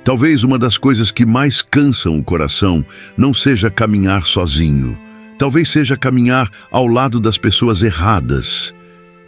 Talvez uma das coisas que mais cansam o coração não seja caminhar sozinho. Talvez seja caminhar ao lado das pessoas erradas.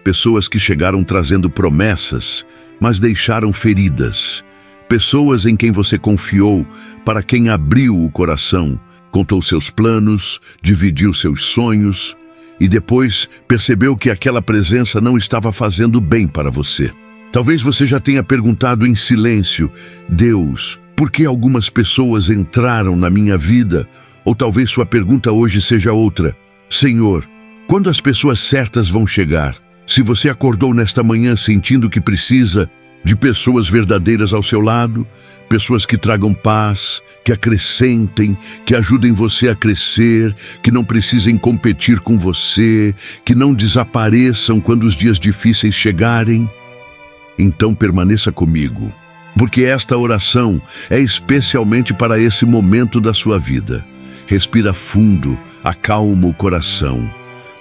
Pessoas que chegaram trazendo promessas, mas deixaram feridas. Pessoas em quem você confiou, para quem abriu o coração, contou seus planos, dividiu seus sonhos e depois percebeu que aquela presença não estava fazendo bem para você. Talvez você já tenha perguntado em silêncio: Deus, por que algumas pessoas entraram na minha vida? Ou talvez sua pergunta hoje seja outra: Senhor, quando as pessoas certas vão chegar? Se você acordou nesta manhã sentindo que precisa de pessoas verdadeiras ao seu lado, pessoas que tragam paz, que acrescentem, que ajudem você a crescer, que não precisem competir com você, que não desapareçam quando os dias difíceis chegarem, então permaneça comigo, porque esta oração é especialmente para esse momento da sua vida. Respira fundo, acalma o coração.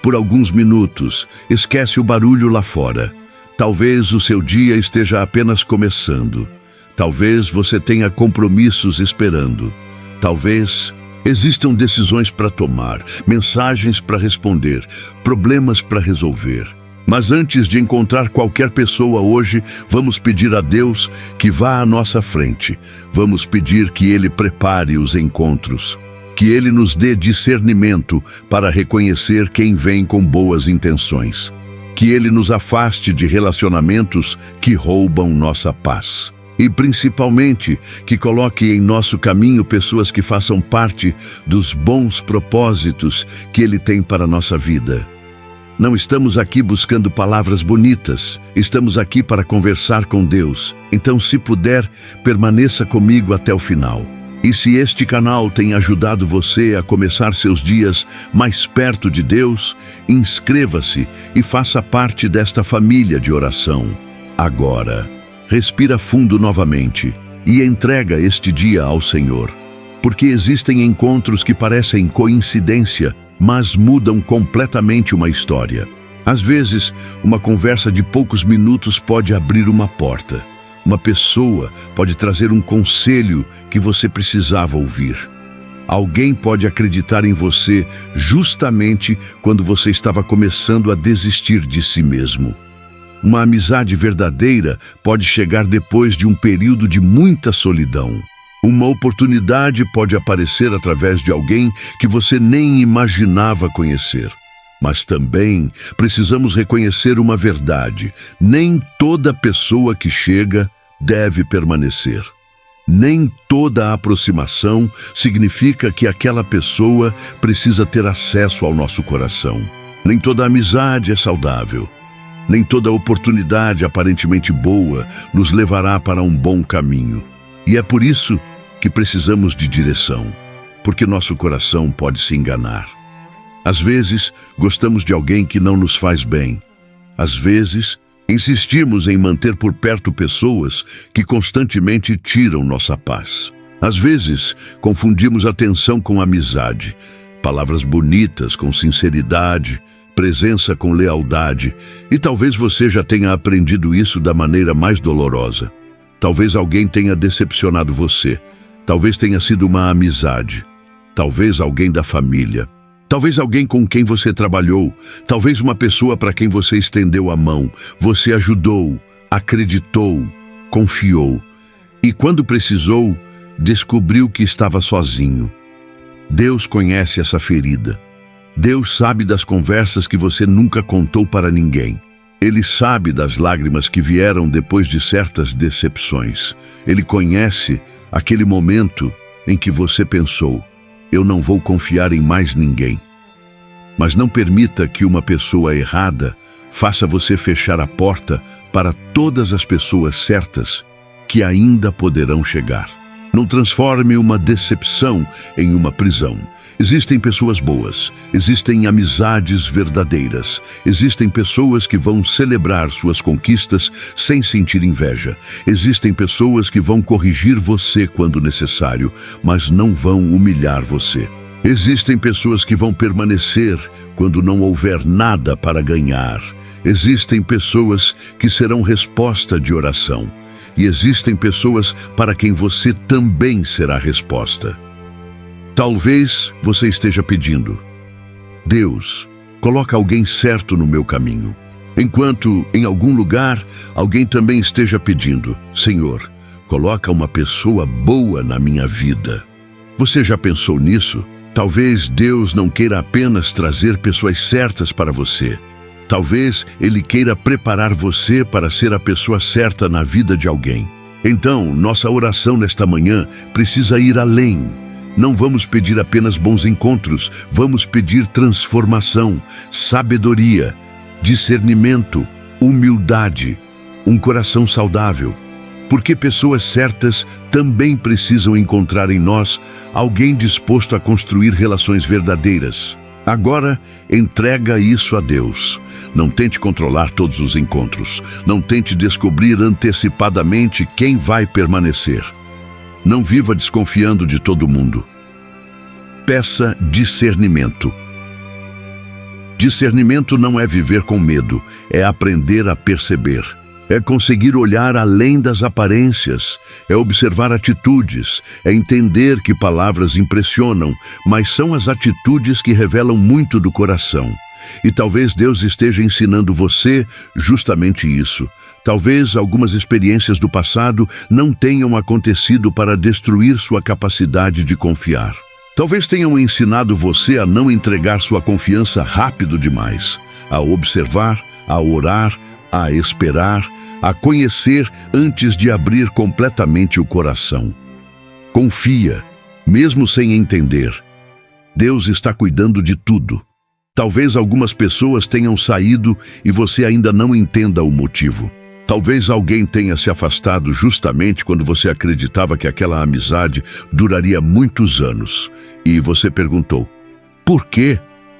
Por alguns minutos, esquece o barulho lá fora. Talvez o seu dia esteja apenas começando. Talvez você tenha compromissos esperando. Talvez existam decisões para tomar, mensagens para responder, problemas para resolver. Mas antes de encontrar qualquer pessoa hoje, vamos pedir a Deus que vá à nossa frente. Vamos pedir que Ele prepare os encontros, que Ele nos dê discernimento para reconhecer quem vem com boas intenções, que Ele nos afaste de relacionamentos que roubam nossa paz. E principalmente, que coloque em nosso caminho pessoas que façam parte dos bons propósitos que Ele tem para a nossa vida. Não estamos aqui buscando palavras bonitas, estamos aqui para conversar com Deus. Então, se puder, permaneça comigo até o final. E se este canal tem ajudado você a começar seus dias mais perto de Deus, inscreva-se e faça parte desta família de oração. Agora, respira fundo novamente e entrega este dia ao Senhor. Porque existem encontros que parecem coincidência, mas mudam completamente uma história. Às vezes, uma conversa de poucos minutos pode abrir uma porta. Uma pessoa pode trazer um conselho que você precisava ouvir. Alguém pode acreditar em você justamente quando você estava começando a desistir de si mesmo. Uma amizade verdadeira pode chegar depois de um período de muita solidão. Uma oportunidade pode aparecer através de alguém que você nem imaginava conhecer. Mas também precisamos reconhecer uma verdade: nem toda pessoa que chega deve permanecer. Nem toda aproximação significa que aquela pessoa precisa ter acesso ao nosso coração. Nem toda amizade é saudável. Nem toda oportunidade aparentemente boa nos levará para um bom caminho. E é por isso que precisamos de direção, porque nosso coração pode se enganar. Às vezes, gostamos de alguém que não nos faz bem. Às vezes, insistimos em manter por perto pessoas que constantemente tiram nossa paz. Às vezes, confundimos atenção com amizade, palavras bonitas com sinceridade, presença com lealdade, e talvez você já tenha aprendido isso da maneira mais dolorosa. Talvez alguém tenha decepcionado você. Talvez tenha sido uma amizade. Talvez alguém da família. Talvez alguém com quem você trabalhou. Talvez uma pessoa para quem você estendeu a mão. Você ajudou, acreditou, confiou. E quando precisou, descobriu que estava sozinho. Deus conhece essa ferida. Deus sabe das conversas que você nunca contou para ninguém. Ele sabe das lágrimas que vieram depois de certas decepções. Ele conhece aquele momento em que você pensou: eu não vou confiar em mais ninguém. Mas não permita que uma pessoa errada faça você fechar a porta para todas as pessoas certas que ainda poderão chegar. Não transforme uma decepção em uma prisão. Existem pessoas boas, existem amizades verdadeiras, existem pessoas que vão celebrar suas conquistas sem sentir inveja, existem pessoas que vão corrigir você quando necessário, mas não vão humilhar você. Existem pessoas que vão permanecer quando não houver nada para ganhar. Existem pessoas que serão resposta de oração. e existem pessoas para quem você também será a resposta. Talvez você esteja pedindo: Deus, coloca alguém certo no meu caminho. Enquanto, em algum lugar, alguém também esteja pedindo: Senhor, coloca uma pessoa boa na minha vida. Você já pensou nisso? Talvez Deus não queira apenas trazer pessoas certas para você. Talvez Ele queira preparar você para ser a pessoa certa na vida de alguém. Então, nossa oração nesta manhã precisa ir além. Não vamos pedir apenas bons encontros, vamos pedir transformação, sabedoria, discernimento, humildade, um coração saudável. Porque pessoas certas também precisam encontrar em nós alguém disposto a construir relações verdadeiras. Agora, entrega isso a Deus. Não tente controlar todos os encontros. Não tente descobrir antecipadamente quem vai permanecer. Não viva desconfiando de todo mundo. Peça discernimento. Discernimento não é viver com medo, é aprender a perceber. É conseguir olhar além das aparências, é observar atitudes, é entender que palavras impressionam, mas são as atitudes que revelam muito do coração. E talvez Deus esteja ensinando você justamente isso. Talvez algumas experiências do passado não tenham acontecido para destruir sua capacidade de confiar. Talvez tenham ensinado você a não entregar sua confiança rápido demais, a observar, a orar, a esperar, a conhecer antes de abrir completamente o coração. Confia, mesmo sem entender. Deus está cuidando de tudo. Talvez algumas pessoas tenham saído e você ainda não entenda o motivo. Talvez alguém tenha se afastado justamente quando você acreditava que aquela amizade duraria muitos anos. E você perguntou: por quê?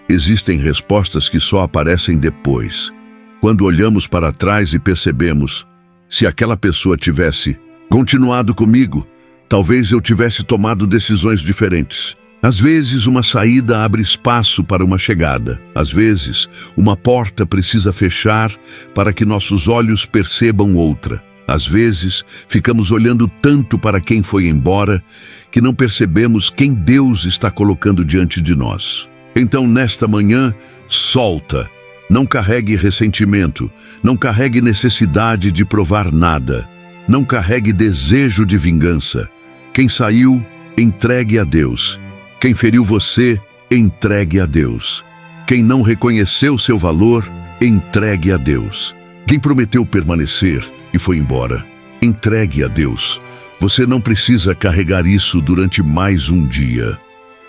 Existem respostas que só aparecem depois. Quando olhamos para trás e percebemos: se aquela pessoa tivesse continuado comigo, talvez eu tivesse tomado decisões diferentes. Às vezes, uma saída abre espaço para uma chegada. Às vezes, uma porta precisa fechar para que nossos olhos percebam outra. Às vezes, ficamos olhando tanto para quem foi embora que não percebemos quem Deus está colocando diante de nós. Então, nesta manhã, solta. Não carregue ressentimento, não carregue necessidade de provar nada, não carregue desejo de vingança. Quem saiu, entregue a Deus. Quem feriu você, entregue a Deus. Quem não reconheceu seu valor, entregue a Deus. Quem prometeu permanecer e foi embora, entregue a Deus. Você não precisa carregar isso durante mais um dia.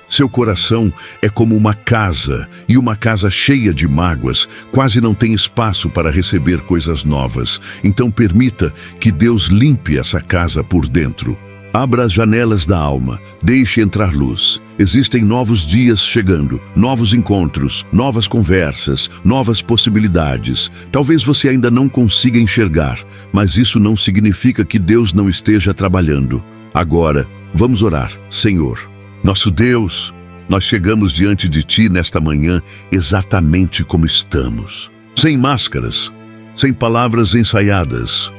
Seu coração é como uma casa, e uma casa cheia de mágoas quase não tem espaço para receber coisas novas. Então permita que Deus limpe essa casa por dentro. Abra as janelas da alma, deixe entrar luz. Existem novos dias chegando, novos encontros, novas conversas, novas possibilidades. Talvez você ainda não consiga enxergar, mas isso não significa que Deus não esteja trabalhando. Agora, vamos orar. Senhor, nosso Deus, nós chegamos diante de Ti nesta manhã exatamente como estamos. Sem máscaras, sem palavras ensaiadas.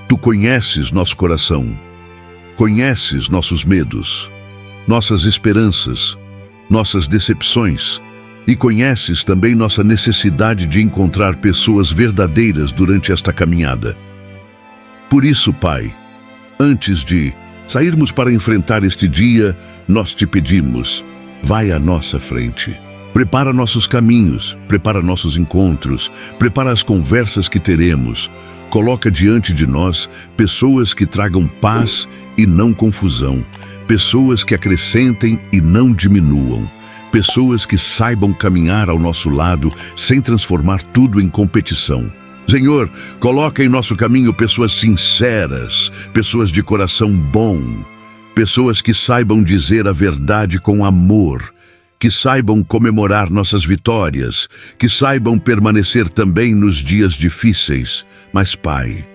Tu conheces nosso coração. Conheces nossos medos, nossas esperanças, nossas decepções e conheces também nossa necessidade de encontrar pessoas verdadeiras durante esta caminhada. Por isso, Pai, antes de sairmos para enfrentar este dia, nós te pedimos: vai à nossa frente. Prepara nossos caminhos, prepara nossos encontros, prepara as conversas que teremos. Coloca diante de nós pessoas que tragam paz e não confusão, pessoas que acrescentem e não diminuam, pessoas que saibam caminhar ao nosso lado sem transformar tudo em competição. Senhor, coloca em nosso caminho pessoas sinceras, pessoas de coração bom, pessoas que saibam dizer a verdade com amor, que saibam comemorar nossas vitórias, que saibam permanecer também nos dias difíceis. Mas, Pai,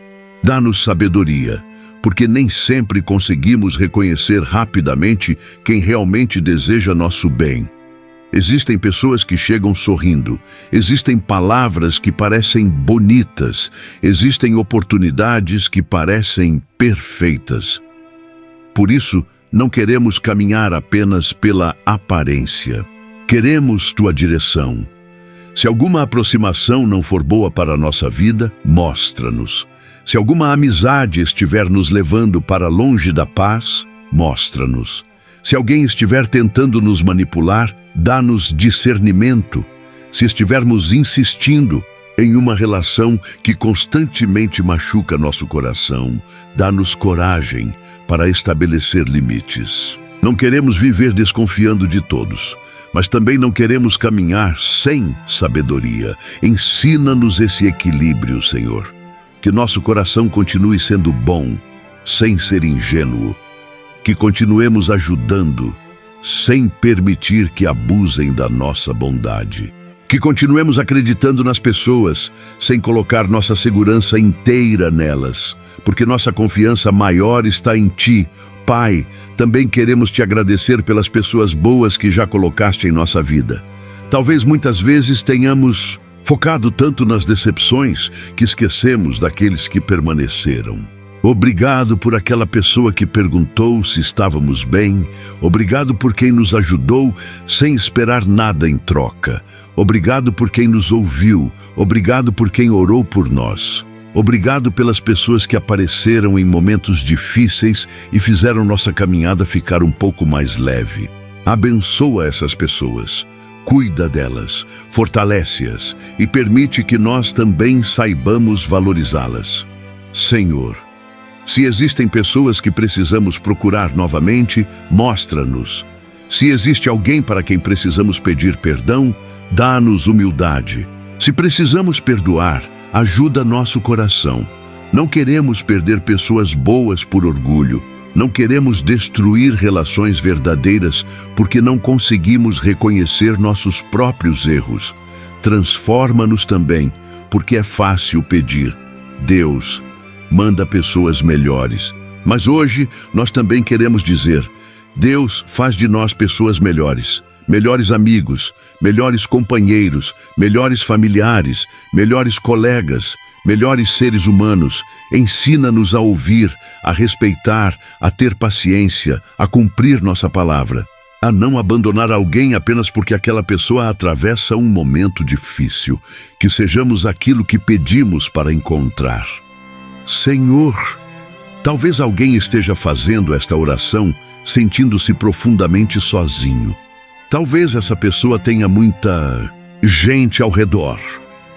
dá-nos sabedoria, porque nem sempre conseguimos reconhecer rapidamente quem realmente deseja nosso bem. Existem pessoas que chegam sorrindo, existem palavras que parecem bonitas, existem oportunidades que parecem perfeitas. Por isso, não queremos caminhar apenas pela aparência. Queremos tua direção. Se alguma aproximação não for boa para a nossa vida, mostra-nos. Se alguma amizade estiver nos levando para longe da paz, mostra-nos. Se alguém estiver tentando nos manipular, dá-nos discernimento. Se estivermos insistindo em uma relação que constantemente machuca nosso coração, dá-nos coragem para estabelecer limites. Não queremos viver desconfiando de todos, mas também não queremos caminhar sem sabedoria. Ensina-nos esse equilíbrio, Senhor. Que nosso coração continue sendo bom, sem ser ingênuo. Que continuemos ajudando, sem permitir que abusem da nossa bondade. Que continuemos acreditando nas pessoas, sem colocar nossa segurança inteira nelas, porque nossa confiança maior está em Ti. Pai, também queremos Te agradecer pelas pessoas boas que já colocaste em nossa vida. Talvez muitas vezes tenhamos focado tanto nas decepções que esquecemos daqueles que permaneceram. Obrigado por aquela pessoa que perguntou se estávamos bem. Obrigado por quem nos ajudou sem esperar nada em troca. Obrigado por quem nos ouviu. Obrigado por quem orou por nós. Obrigado pelas pessoas que apareceram em momentos difíceis e fizeram nossa caminhada ficar um pouco mais leve. Abençoa essas pessoas. Cuida delas, fortalece-as e permite que nós também saibamos valorizá-las. Senhor, se existem pessoas que precisamos procurar novamente, mostra-nos. Se existe alguém para quem precisamos pedir perdão, dá-nos humildade. Se precisamos perdoar, ajuda nosso coração. Não queremos perder pessoas boas por orgulho. Não queremos destruir relações verdadeiras porque não conseguimos reconhecer nossos próprios erros. Transforma-nos também, porque é fácil pedir. Deus, manda pessoas melhores. Mas hoje nós também queremos dizer: Deus, faz de nós pessoas melhores. Melhores amigos, melhores companheiros, melhores familiares, melhores colegas, melhores seres humanos. Ensina-nos a ouvir, a respeitar, a ter paciência, a cumprir nossa palavra, a não abandonar alguém apenas porque aquela pessoa atravessa um momento difícil. Que sejamos aquilo que pedimos para encontrar. Senhor, talvez alguém esteja fazendo esta oração sentindo-se profundamente sozinho. Talvez essa pessoa tenha muita gente ao redor,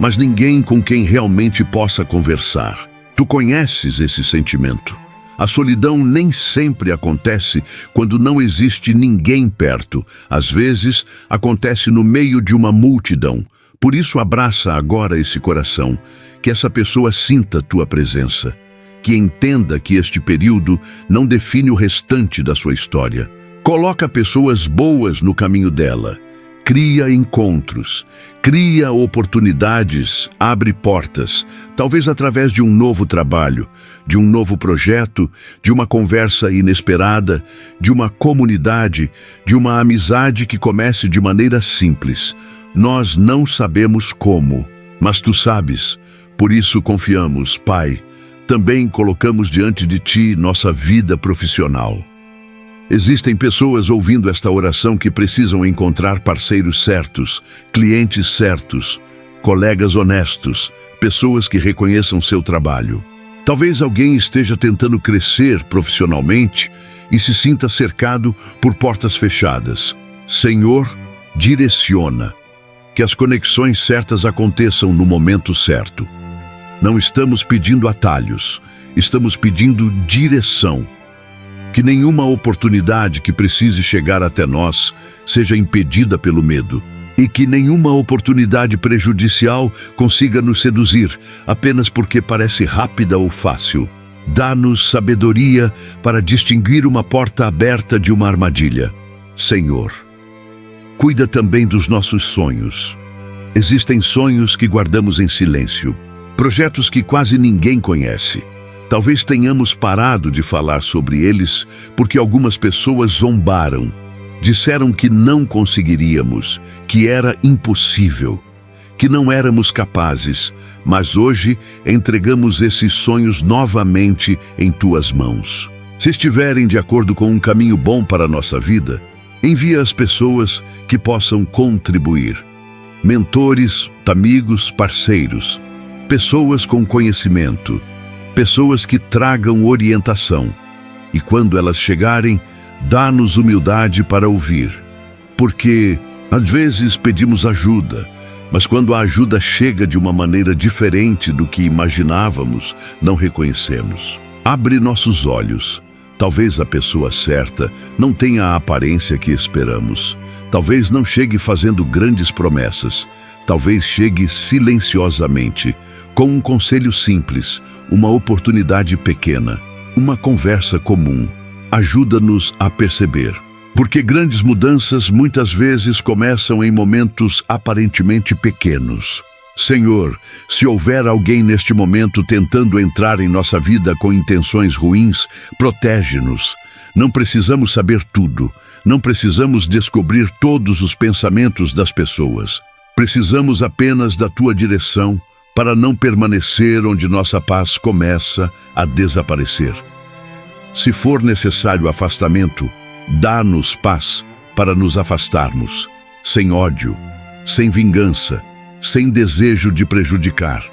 mas ninguém com quem realmente possa conversar. Tu conheces esse sentimento. A solidão nem sempre acontece quando não existe ninguém perto. Às vezes, acontece no meio de uma multidão. Por isso, abraça agora esse coração, que essa pessoa sinta tua presença, que entenda que este período não define o restante da sua história. Coloca pessoas boas no caminho dela. Cria encontros, cria oportunidades, abre portas, talvez através de um novo trabalho, de um novo projeto, de uma conversa inesperada, de uma comunidade, de uma amizade que comece de maneira simples. Nós não sabemos como, mas Tu sabes. Por isso confiamos, Pai. Também colocamos diante de Ti nossa vida profissional. Existem pessoas ouvindo esta oração que precisam encontrar parceiros certos, clientes certos, colegas honestos, pessoas que reconheçam seu trabalho. Talvez alguém esteja tentando crescer profissionalmente e se sinta cercado por portas fechadas. Senhor, direciona. Que as conexões certas aconteçam no momento certo. Não estamos pedindo atalhos, estamos pedindo direção. Que nenhuma oportunidade que precise chegar até nós seja impedida pelo medo. E que nenhuma oportunidade prejudicial consiga nos seduzir, apenas porque parece rápida ou fácil. Dá-nos sabedoria para distinguir uma porta aberta de uma armadilha. Senhor, cuida também dos nossos sonhos. Existem sonhos que guardamos em silêncio, projetos que quase ninguém conhece. Talvez tenhamos parado de falar sobre eles porque algumas pessoas zombaram. Disseram que não conseguiríamos, que era impossível, que não éramos capazes, mas hoje entregamos esses sonhos novamente em tuas mãos. Se estiverem de acordo com um caminho bom para a nossa vida, envia as pessoas que possam contribuir. Mentores, amigos, parceiros, pessoas com conhecimento, pessoas que tragam orientação. E quando elas chegarem, dá-nos humildade para ouvir. Porque, às vezes, pedimos ajuda, mas quando a ajuda chega de uma maneira diferente do que imaginávamos, não reconhecemos. Abre nossos olhos. Talvez a pessoa certa não tenha a aparência que esperamos. Talvez não chegue fazendo grandes promessas. Talvez chegue silenciosamente, com um conselho simples, uma oportunidade pequena, uma conversa comum. Ajuda-nos a perceber. Porque grandes mudanças muitas vezes começam em momentos aparentemente pequenos. Senhor, se houver alguém neste momento tentando entrar em nossa vida com intenções ruins, protege-nos. Não precisamos saber tudo. Não precisamos descobrir todos os pensamentos das pessoas. Precisamos apenas da tua direção para não permanecer onde nossa paz começa a desaparecer. Se for necessário afastamento, dá-nos paz para nos afastarmos, sem ódio, sem vingança, sem desejo de prejudicar,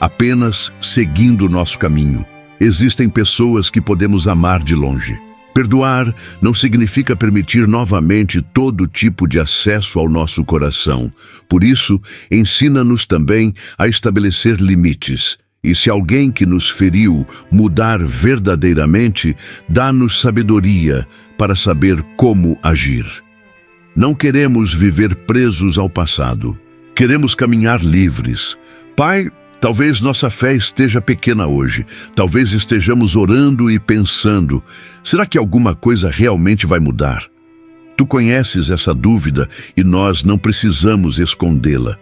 apenas seguindo o nosso caminho. Existem pessoas que podemos amar de longe. Perdoar não significa permitir novamente todo tipo de acesso ao nosso coração. Por isso, ensina-nos também a estabelecer limites. E se alguém que nos feriu mudar verdadeiramente, dá-nos sabedoria para saber como agir. Não queremos viver presos ao passado. Queremos caminhar livres. Pai, talvez nossa fé esteja pequena hoje. Talvez estejamos orando e pensando, será que alguma coisa realmente vai mudar? Tu conheces essa dúvida e nós não precisamos escondê-la.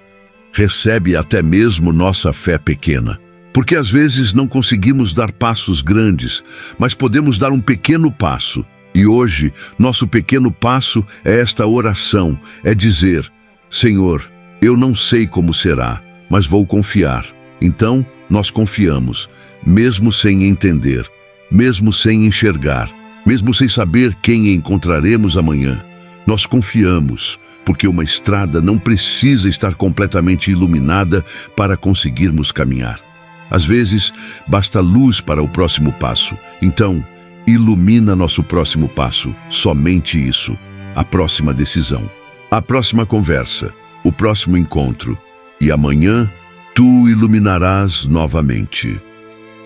Recebe até mesmo nossa fé pequena. Porque às vezes não conseguimos dar passos grandes, mas podemos dar um pequeno passo. E hoje, nosso pequeno passo é esta oração, é dizer, Senhor, eu não sei como será, mas vou confiar. Então, nós confiamos, mesmo sem entender, mesmo sem enxergar, mesmo sem saber quem encontraremos amanhã. Nós confiamos, porque uma estrada não precisa estar completamente iluminada para conseguirmos caminhar. Às vezes, basta luz para o próximo passo. Então, ilumina nosso próximo passo. Somente isso. A próxima decisão. A próxima conversa. O próximo encontro. E amanhã, tu iluminarás novamente.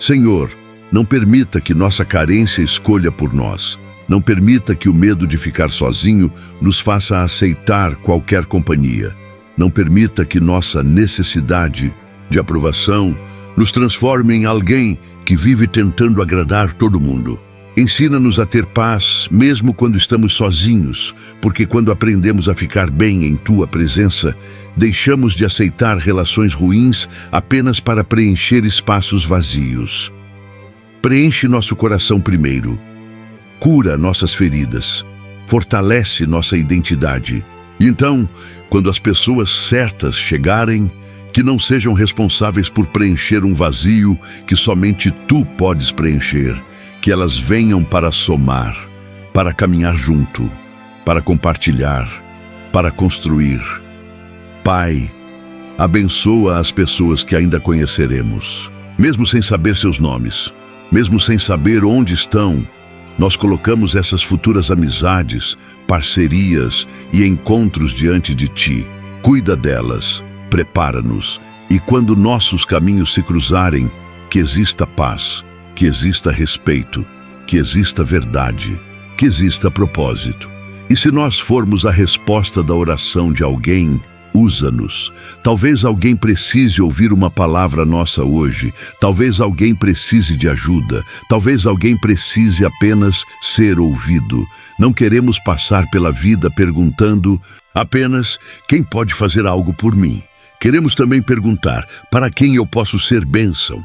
Senhor, não permita que nossa carência escolha por nós. Não permita que o medo de ficar sozinho nos faça aceitar qualquer companhia. Não permita que nossa necessidade de aprovação nos transforme em alguém que vive tentando agradar todo mundo. Ensina-nos a ter paz, mesmo quando estamos sozinhos, porque quando aprendemos a ficar bem em Tua presença, deixamos de aceitar relações ruins apenas para preencher espaços vazios. Preenche nosso coração primeiro. Cura nossas feridas. Fortalece nossa identidade. E então, quando as pessoas certas chegarem, que não sejam responsáveis por preencher um vazio que somente Tu podes preencher. Que elas venham para somar, para caminhar junto, para compartilhar, para construir. Pai, abençoa as pessoas que ainda conheceremos. Mesmo sem saber seus nomes, mesmo sem saber onde estão, nós colocamos essas futuras amizades, parcerias e encontros diante de Ti. Cuida delas. Prepara-nos, e quando nossos caminhos se cruzarem, que exista paz, que exista respeito, que exista verdade, que exista propósito. E se nós formos a resposta da oração de alguém, usa-nos. Talvez alguém precise ouvir uma palavra nossa hoje, talvez alguém precise de ajuda, talvez alguém precise apenas ser ouvido. Não queremos passar pela vida perguntando apenas quem pode fazer algo por mim. Queremos também perguntar, para quem eu posso ser bênção?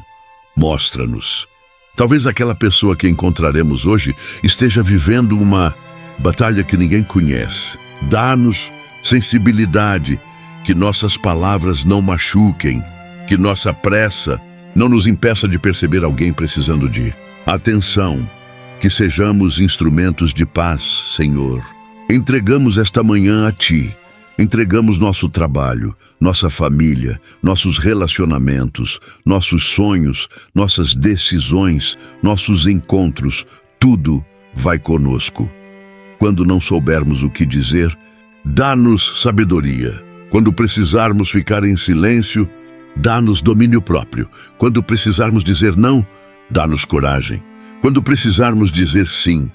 Mostra-nos. Talvez aquela pessoa que encontraremos hoje esteja vivendo uma batalha que ninguém conhece. Dá-nos sensibilidade, que nossas palavras não machuquem, que nossa pressa não nos impeça de perceber alguém precisando de atenção, que sejamos instrumentos de paz, Senhor. Entregamos esta manhã a Ti, entregamos nosso trabalho, nossa família, nossos relacionamentos, nossos sonhos, nossas decisões, nossos encontros, tudo vai conosco. Quando não soubermos o que dizer, dá-nos sabedoria. Quando precisarmos ficar em silêncio, dá-nos domínio próprio. Quando precisarmos dizer não, dá-nos coragem. Quando precisarmos dizer sim,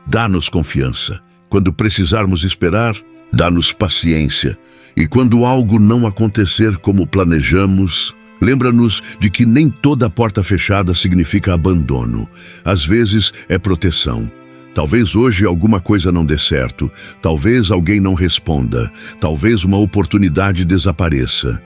dá-nos confiança. Quando precisarmos esperar, dá-nos paciência. E quando algo não acontecer como planejamos, lembra-nos de que nem toda porta fechada significa abandono. Às vezes é proteção. Talvez hoje alguma coisa não dê certo, talvez alguém não responda, talvez uma oportunidade desapareça.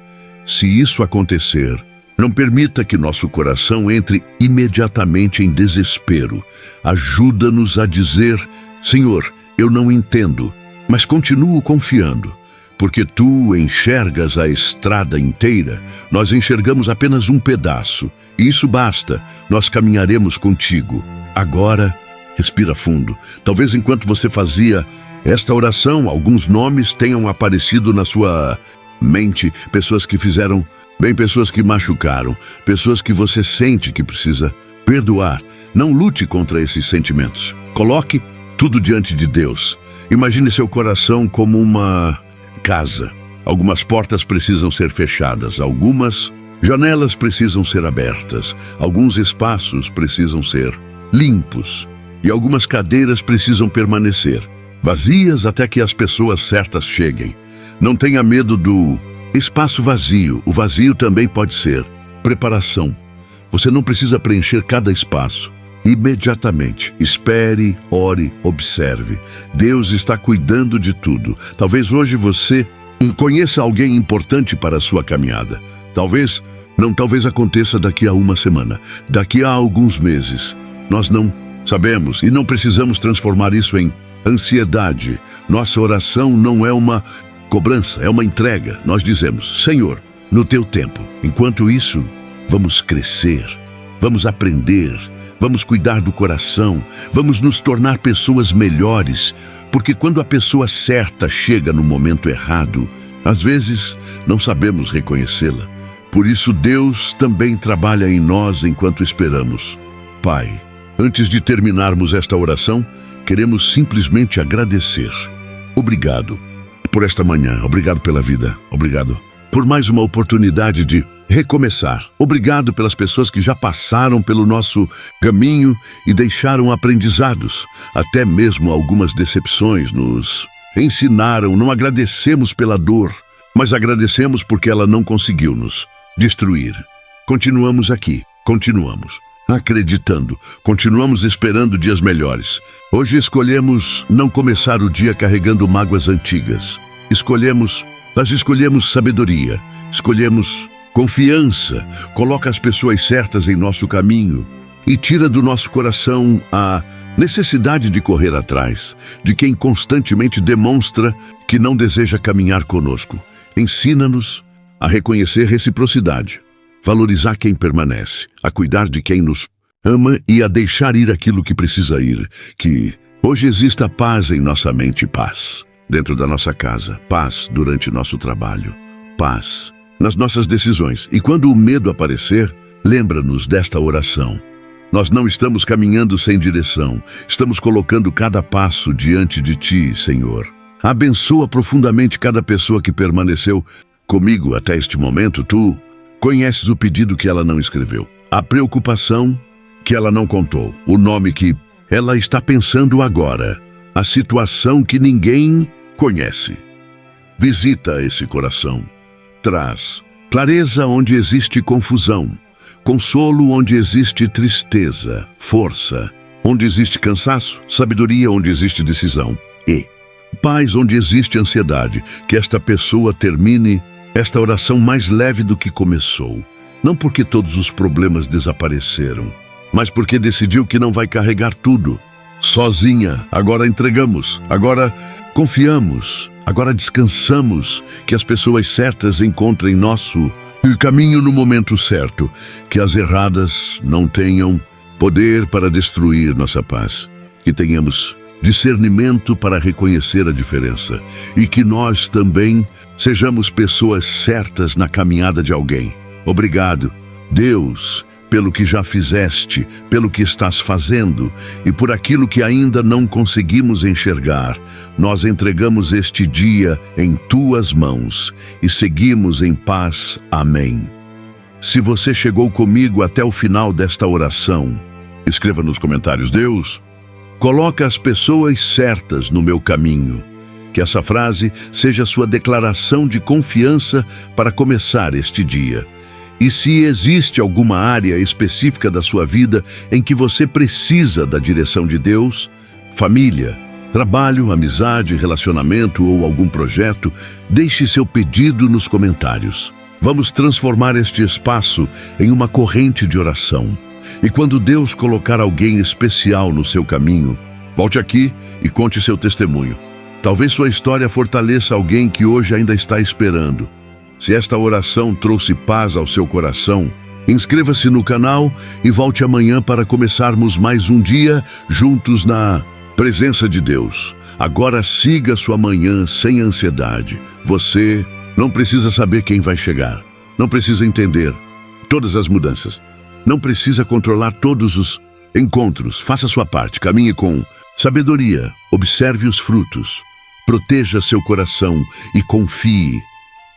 Se isso acontecer, não permita que nosso coração entre imediatamente em desespero. Ajuda-nos a dizer: Senhor, eu não entendo, mas continuo confiando. Porque Tu enxergas a estrada inteira, nós enxergamos apenas um pedaço. E isso basta, nós caminharemos contigo. Agora, respira fundo. Talvez enquanto você fazia esta oração, alguns nomes tenham aparecido na sua mente. Pessoas que fizeram bem, pessoas que machucaram, pessoas que você sente que precisa perdoar. Não lute contra esses sentimentos. Coloque tudo diante de Deus. Imagine seu coração como uma casa. Algumas portas precisam ser fechadas, algumas janelas precisam ser abertas, alguns espaços precisam ser limpos e algumas cadeiras precisam permanecer vazias até que as pessoas certas cheguem. Não tenha medo do espaço vazio. O vazio também pode ser preparação. Você não precisa preencher cada espaço imediatamente. Espere, ore, observe. Deus está cuidando de tudo. Talvez hoje você conheça alguém importante para a sua caminhada. Talvez aconteça daqui a uma semana, daqui a alguns meses. Nós não sabemos e não precisamos transformar isso em ansiedade. Nossa oração não é uma cobrança, é uma entrega. Nós dizemos: Senhor, no Teu tempo. Enquanto isso, vamos crescer, vamos aprender, vamos cuidar do coração, vamos nos tornar pessoas melhores, porque quando a pessoa certa chega no momento errado, às vezes não sabemos reconhecê-la. Por isso Deus também trabalha em nós enquanto esperamos. Pai, antes de terminarmos esta oração, queremos simplesmente agradecer. Obrigado por esta manhã, obrigado pela vida, obrigado por mais uma oportunidade de recomeçar. Obrigado pelas pessoas que já passaram pelo nosso caminho e deixaram aprendizados. Até mesmo algumas decepções nos ensinaram. Não agradecemos pela dor, mas agradecemos porque ela não conseguiu nos destruir. Continuamos aqui, continuamos acreditando, continuamos esperando dias melhores. Hoje escolhemos não começar o dia carregando mágoas antigas. Nós escolhemos sabedoria, escolhemos confiança, coloca as pessoas certas em nosso caminho e tira do nosso coração a necessidade de correr atrás de quem constantemente demonstra que não deseja caminhar conosco. Ensina-nos a reconhecer reciprocidade, valorizar quem permanece, a cuidar de quem nos ama e a deixar ir aquilo que precisa ir. Que hoje exista paz em nossa mente, paz dentro da nossa casa, paz durante nosso trabalho, paz nas nossas decisões. E quando o medo aparecer, lembra-nos desta oração. Nós não estamos caminhando sem direção, estamos colocando cada passo diante de Ti, Senhor. Abençoa profundamente cada pessoa que permaneceu comigo até este momento. Tu conheces o pedido que ela não escreveu, a preocupação que ela não contou, o nome que ela está pensando agora, a situação que ninguém conhece. Visita esse coração. Traz clareza onde existe confusão, consolo onde existe tristeza, força onde existe cansaço, sabedoria onde existe decisão e paz onde existe ansiedade. Que esta pessoa termine esta oração mais leve do que começou. Não porque todos os problemas desapareceram, mas porque decidiu que não vai carregar tudo. sozinha. Agora entregamos, agora confiamos, agora descansamos que as pessoas certas encontrem nosso caminho no momento certo, que as erradas não tenham poder para destruir nossa paz, que tenhamos discernimento para reconhecer a diferença e que nós também sejamos pessoas certas na caminhada de alguém. Obrigado, Deus, pelo que já fizeste, pelo que estás fazendo e por aquilo que ainda não conseguimos enxergar. Nós entregamos este dia em tuas mãos e seguimos em paz. Amém. Se você chegou comigo até o final desta oração, escreva nos comentários: Deus, coloca as pessoas certas no meu caminho. Que essa frase seja sua declaração de confiança para começar este dia. E se existe alguma área específica da sua vida em que você precisa da direção de Deus, família, trabalho, amizade, relacionamento ou algum projeto, deixe seu pedido nos comentários. Vamos transformar este espaço em uma corrente de oração. E quando Deus colocar alguém especial no seu caminho, volte aqui e conte seu testemunho. Talvez sua história fortaleça alguém que hoje ainda está esperando. Se esta oração trouxe paz ao seu coração, inscreva-se no canal e volte amanhã para começarmos mais um dia juntos na presença de Deus. Agora siga sua manhã sem ansiedade. Você não precisa saber quem vai chegar. Não precisa entender todas as mudanças. Não precisa controlar todos os encontros. Faça sua parte. Caminhe com sabedoria. Observe os frutos. Proteja seu coração e confie.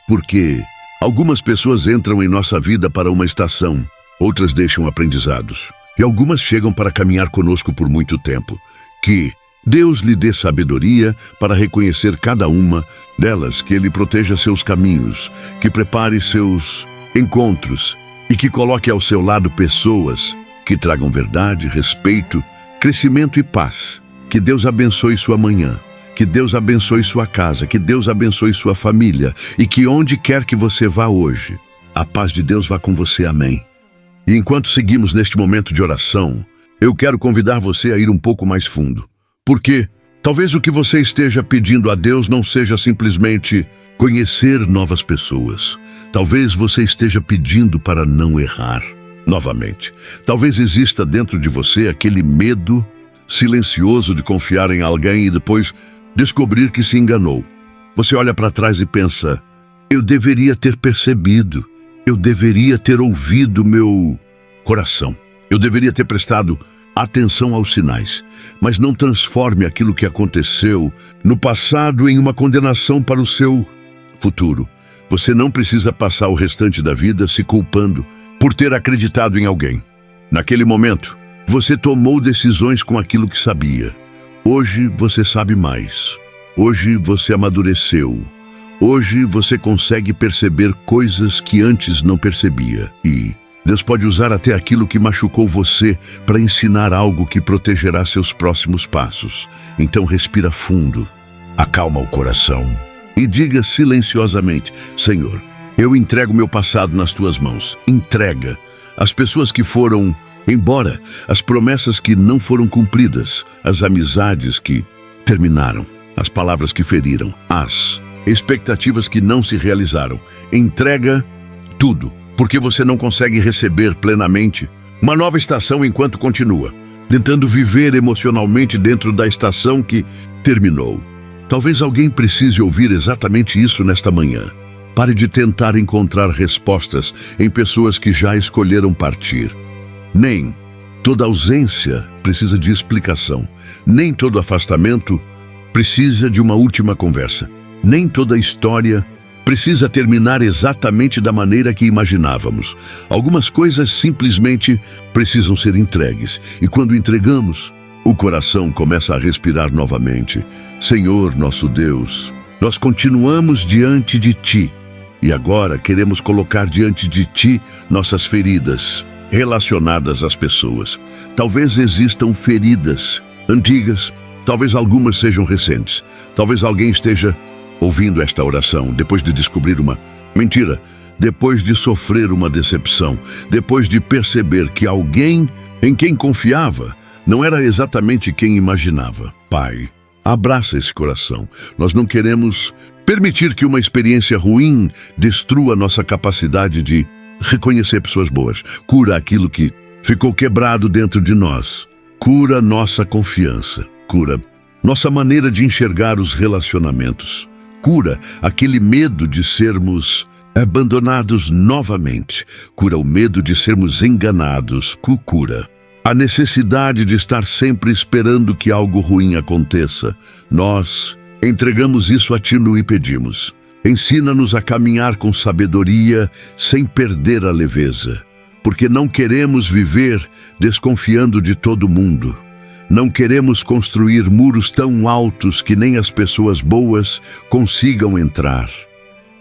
Porque algumas pessoas entram em nossa vida para uma estação, outras deixam aprendizados, e algumas chegam para caminhar conosco por muito tempo. Que Deus lhe dê sabedoria para reconhecer cada uma delas, que Ele proteja seus caminhos, que prepare seus encontros e que coloque ao seu lado pessoas que tragam verdade, respeito, crescimento e paz. Que Deus abençoe sua manhã. Que Deus abençoe sua casa, que Deus abençoe sua família e que onde quer que você vá hoje, a paz de Deus vá com você. Amém. E enquanto seguimos neste momento de oração, eu quero convidar você a ir um pouco mais fundo. Porque talvez o que você esteja pedindo a Deus não seja simplesmente conhecer novas pessoas. Talvez você esteja pedindo para não errar novamente. Talvez exista dentro de você aquele medo silencioso de confiar em alguém e depois descobrir que se enganou. Você olha para trás e pensa: eu deveria ter percebido, eu deveria ter ouvido meu coração, eu deveria ter prestado atenção aos sinais. Mas não transforme aquilo que aconteceu no passado em uma condenação para o seu futuro. Você não precisa passar o restante da vida se culpando por ter acreditado em alguém. Naquele momento, você tomou decisões com aquilo que sabia. Hoje você sabe mais. Hoje você amadureceu. Hoje você consegue perceber coisas que antes não percebia. E Deus pode usar até aquilo que machucou você para ensinar algo que protegerá seus próximos passos. Então respira fundo, acalma o coração e diga silenciosamente: Senhor, eu entrego meu passado nas tuas mãos. Entrega as pessoas que foram embora, as promessas que não foram cumpridas, as amizades que terminaram, as palavras que feriram, as expectativas que não se realizaram. Entrega tudo, porque você não consegue receber plenamente uma nova estação enquanto continua tentando viver emocionalmente dentro da estação que terminou. Talvez alguém precise ouvir exatamente isso nesta manhã. Pare de tentar encontrar respostas em pessoas que já escolheram partir. Nem toda ausência precisa de explicação. Nem todo afastamento precisa de uma última conversa. Nem toda história precisa terminar exatamente da maneira que imaginávamos. Algumas coisas simplesmente precisam ser entregues. E quando entregamos, o coração começa a respirar novamente. Senhor, nosso Deus, nós continuamos diante de Ti. E agora queremos colocar diante de Ti nossas feridas relacionadas às pessoas. Talvez existam feridas antigas, talvez algumas sejam recentes. Talvez alguém esteja ouvindo esta oração depois de descobrir uma mentira, depois de sofrer uma decepção, depois de perceber que alguém em quem confiava não era exatamente quem imaginava. Pai, abraça esse coração. Nós não queremos permitir que uma experiência ruim destrua nossa capacidade de reconhecer pessoas boas. Cura aquilo que ficou quebrado dentro de nós. Cura nossa confiança. Cura nossa maneira de enxergar os relacionamentos. Cura aquele medo de sermos abandonados novamente. Cura o medo de sermos enganados. Cura a necessidade de estar sempre esperando que algo ruim aconteça. Nós entregamos isso a Ti e pedimos. Ensina-nos a caminhar com sabedoria, sem perder a leveza, porque não queremos viver desconfiando de todo mundo. Não queremos construir muros tão altos que nem as pessoas boas consigam entrar.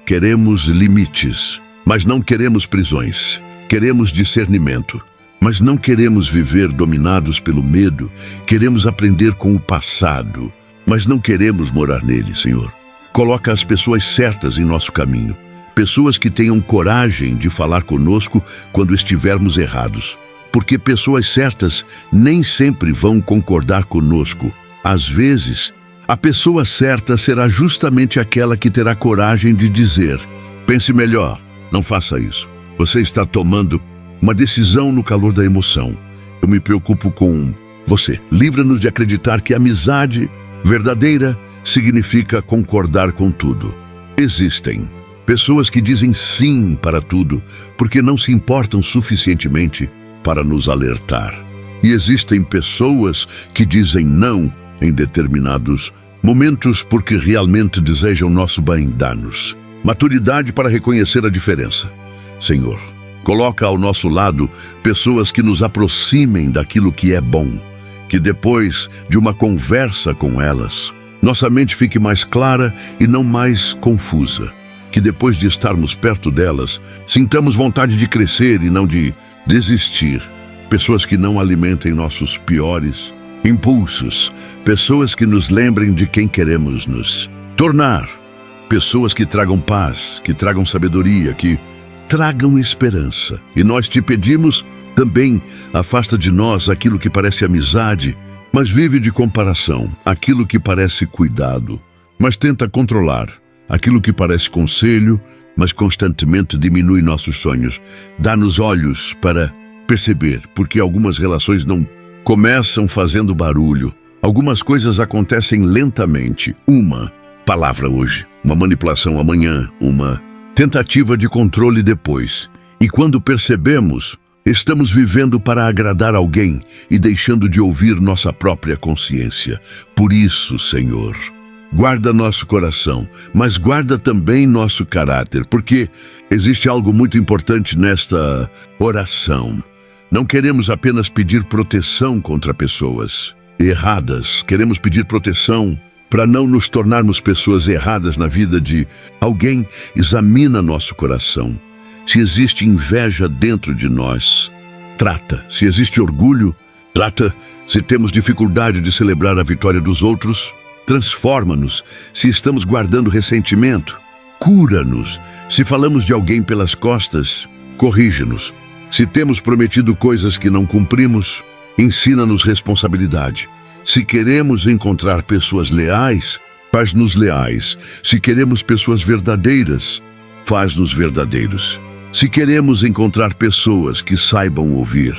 Queremos limites, mas não queremos prisões. Queremos discernimento, mas não queremos viver dominados pelo medo. Queremos aprender com o passado, mas não queremos morar nele, Senhor. Coloca as pessoas certas em nosso caminho. Pessoas que tenham coragem de falar conosco quando estivermos errados. Porque pessoas certas nem sempre vão concordar conosco. Às vezes, a pessoa certa será justamente aquela que terá coragem de dizer: pense melhor, não faça isso. Você está tomando uma decisão no calor da emoção. Eu me preocupo com você. Livra-nos de acreditar que a amizade verdadeira significa concordar com tudo. Existem pessoas que dizem sim para tudo porque não se importam suficientemente para nos alertar. E existem pessoas que dizem não em determinados momentos porque realmente desejam nosso bem. Dá-nos maturidade para reconhecer a diferença. Senhor, coloca ao nosso lado pessoas que nos aproximem daquilo que é bom, que depois de uma conversa com elas, nossa mente fique mais clara e não mais confusa. Que depois de estarmos perto delas, sintamos vontade de crescer e não de desistir. Pessoas que não alimentem nossos piores impulsos. Pessoas que nos lembrem de quem queremos nos tornar. Pessoas que tragam paz, que tragam sabedoria, que tragam esperança. E nós te pedimos também, afasta de nós aquilo que parece amizade, mas vive de comparação, aquilo que parece cuidado, mas tenta controlar, aquilo que parece conselho, mas constantemente diminui nossos sonhos. Dá-nos olhos para perceber, porque algumas relações não começam fazendo barulho. Algumas coisas acontecem lentamente. Uma palavra hoje, uma manipulação amanhã, uma tentativa de controle depois. E quando percebemos, estamos vivendo para agradar alguém e deixando de ouvir nossa própria consciência. Por isso, Senhor, guarda nosso coração, mas guarda também nosso caráter, porque existe algo muito importante nesta oração. Não queremos apenas pedir proteção contra pessoas erradas, queremos pedir proteção para não nos tornarmos pessoas erradas na vida de alguém. Examina nosso coração. Se existe inveja dentro de nós, trata. Se existe orgulho, trata. Se temos dificuldade de celebrar a vitória dos outros, transforma-nos. Se estamos guardando ressentimento, cura-nos. Se falamos de alguém pelas costas, corrige-nos. Se temos prometido coisas que não cumprimos, ensina-nos responsabilidade. Se queremos encontrar pessoas leais, faz-nos leais. Se queremos pessoas verdadeiras, faz-nos verdadeiros. Se queremos encontrar pessoas que saibam ouvir,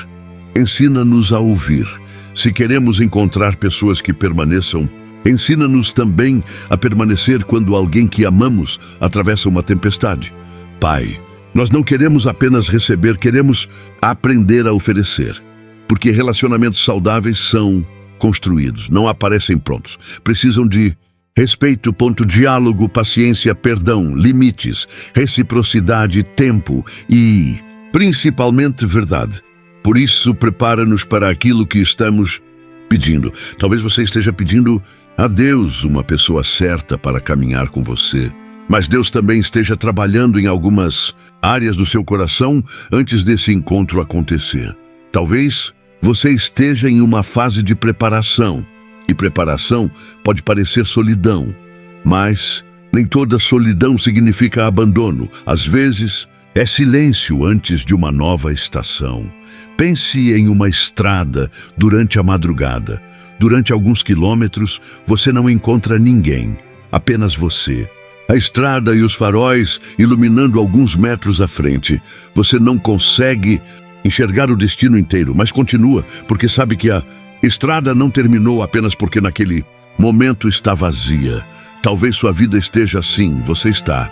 ensina-nos a ouvir. Se queremos encontrar pessoas que permaneçam, ensina-nos também a permanecer quando alguém que amamos atravessa uma tempestade. Pai, nós não queremos apenas receber, queremos aprender a oferecer. Porque relacionamentos saudáveis são construídos, não aparecem prontos. Precisam de respeito, diálogo, paciência, perdão, limites, reciprocidade, tempo e, principalmente, verdade. Por isso, prepara-nos para aquilo que estamos pedindo. Talvez você esteja pedindo a Deus uma pessoa certa para caminhar com você. Mas Deus também esteja trabalhando em algumas áreas do seu coração antes desse encontro acontecer. Talvez você esteja em uma fase de preparação. E preparação pode parecer solidão, mas nem toda solidão significa abandono. Às vezes, É silêncio antes de uma nova estação. Pense em uma estrada durante a madrugada. Durante alguns quilômetros, você não encontra ninguém, apenas você. A estrada e os faróis iluminando alguns metros à frente. Você não consegue enxergar o destino inteiro, mas continua, porque sabe que a estrada não terminou apenas porque naquele momento está vazia. Talvez sua vida esteja assim, você está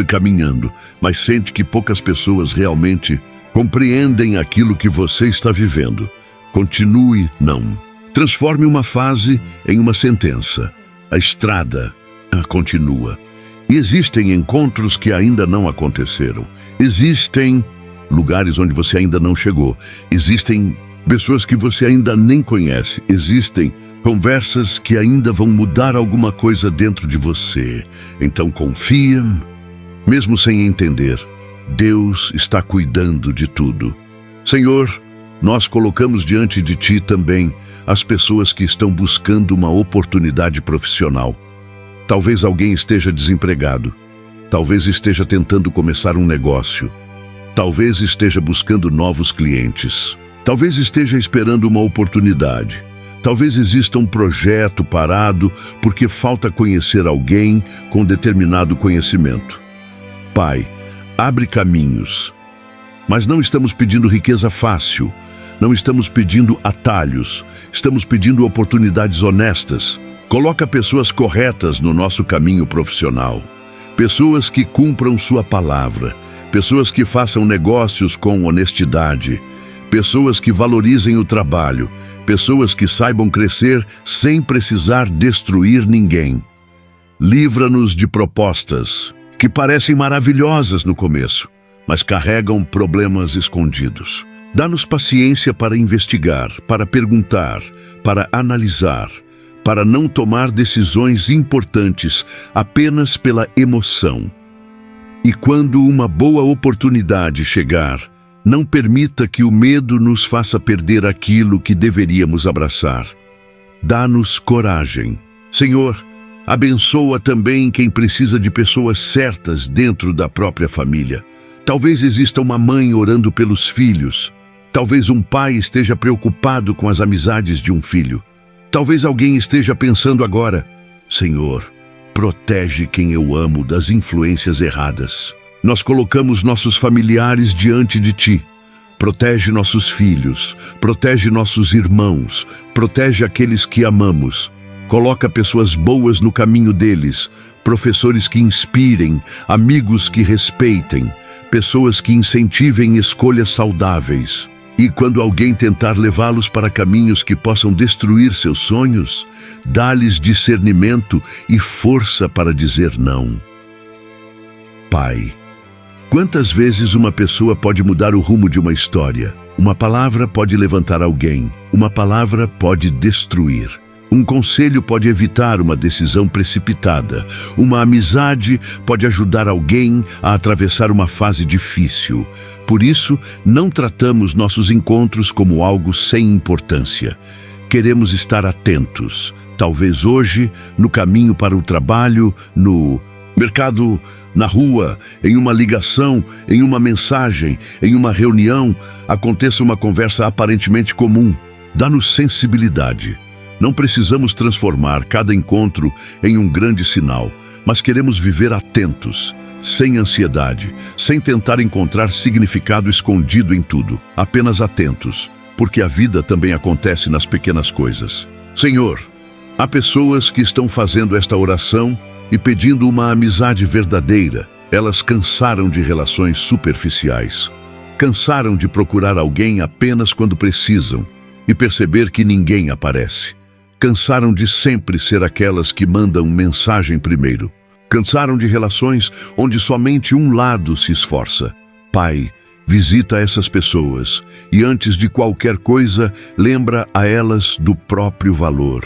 caminhando, mas sente que poucas pessoas realmente compreendem aquilo que você está vivendo. Continue, não. Transforme uma fase em uma sentença. A estrada continua. E existem encontros que ainda não aconteceram. Existem lugares onde você ainda não chegou. Existem pessoas que você ainda nem conhece. Existem conversas que ainda vão mudar alguma coisa dentro de você. Então confia, mesmo sem entender. Deus está cuidando de tudo. Senhor, nós colocamos diante de Ti também as pessoas que estão buscando uma oportunidade profissional. Talvez alguém esteja desempregado. Talvez esteja tentando começar um negócio. Talvez esteja buscando novos clientes. Talvez esteja esperando uma oportunidade. Talvez exista um projeto parado porque falta conhecer alguém com determinado conhecimento. Pai, abre caminhos. Mas não estamos pedindo riqueza fácil. Não estamos pedindo atalhos. Estamos pedindo oportunidades honestas. Coloca pessoas corretas no nosso caminho profissional. Pessoas que cumpram sua palavra. Pessoas que façam negócios com honestidade. Pessoas que valorizem o trabalho. Pessoas que saibam crescer sem precisar destruir ninguém. Livra-nos de propostas que parecem maravilhosas no começo, mas carregam problemas escondidos. Dá-nos paciência para investigar, para perguntar, para analisar, para não tomar decisões importantes apenas pela emoção. E quando uma boa oportunidade chegar, não permita que o medo nos faça perder aquilo que deveríamos abraçar. Dá-nos coragem. Senhor, abençoa também quem precisa de pessoas certas dentro da própria família. Talvez exista uma mãe orando pelos filhos. Talvez um pai esteja preocupado com as amizades de um filho. Talvez alguém esteja pensando agora: Senhor, protege quem eu amo das influências erradas. Nós colocamos nossos familiares diante de Ti. Protege nossos filhos, protege nossos irmãos, protege aqueles que amamos. Coloca pessoas boas no caminho deles, professores que inspirem, amigos que respeitem, pessoas que incentivem escolhas saudáveis. E quando alguém tentar levá-los para caminhos que possam destruir seus sonhos, dá-lhes discernimento e força para dizer não. Pai, quantas vezes uma pessoa pode mudar o rumo de uma história? Uma palavra pode levantar alguém, uma palavra pode destruir. Um conselho pode evitar uma decisão precipitada. Uma amizade pode ajudar alguém a atravessar uma fase difícil. Por isso, não tratamos nossos encontros como algo sem importância. Queremos estar atentos. Talvez hoje, no caminho para o trabalho, no mercado, na rua, em uma ligação, em uma mensagem, em uma reunião, aconteça uma conversa aparentemente comum. Dá-nos sensibilidade. Não precisamos transformar cada encontro em um grande sinal, mas queremos viver atentos, sem ansiedade, sem tentar encontrar significado escondido em tudo, apenas atentos, porque a vida também acontece nas pequenas coisas. Senhor, há pessoas que estão fazendo esta oração e pedindo uma amizade verdadeira. Elas cansaram de relações superficiais, cansaram de procurar alguém apenas quando precisam e perceber que ninguém aparece. Cansaram de sempre ser aquelas que mandam mensagem primeiro. Cansaram de relações onde somente um lado se esforça. Pai, visita essas pessoas e antes de qualquer coisa, lembra a elas do próprio valor.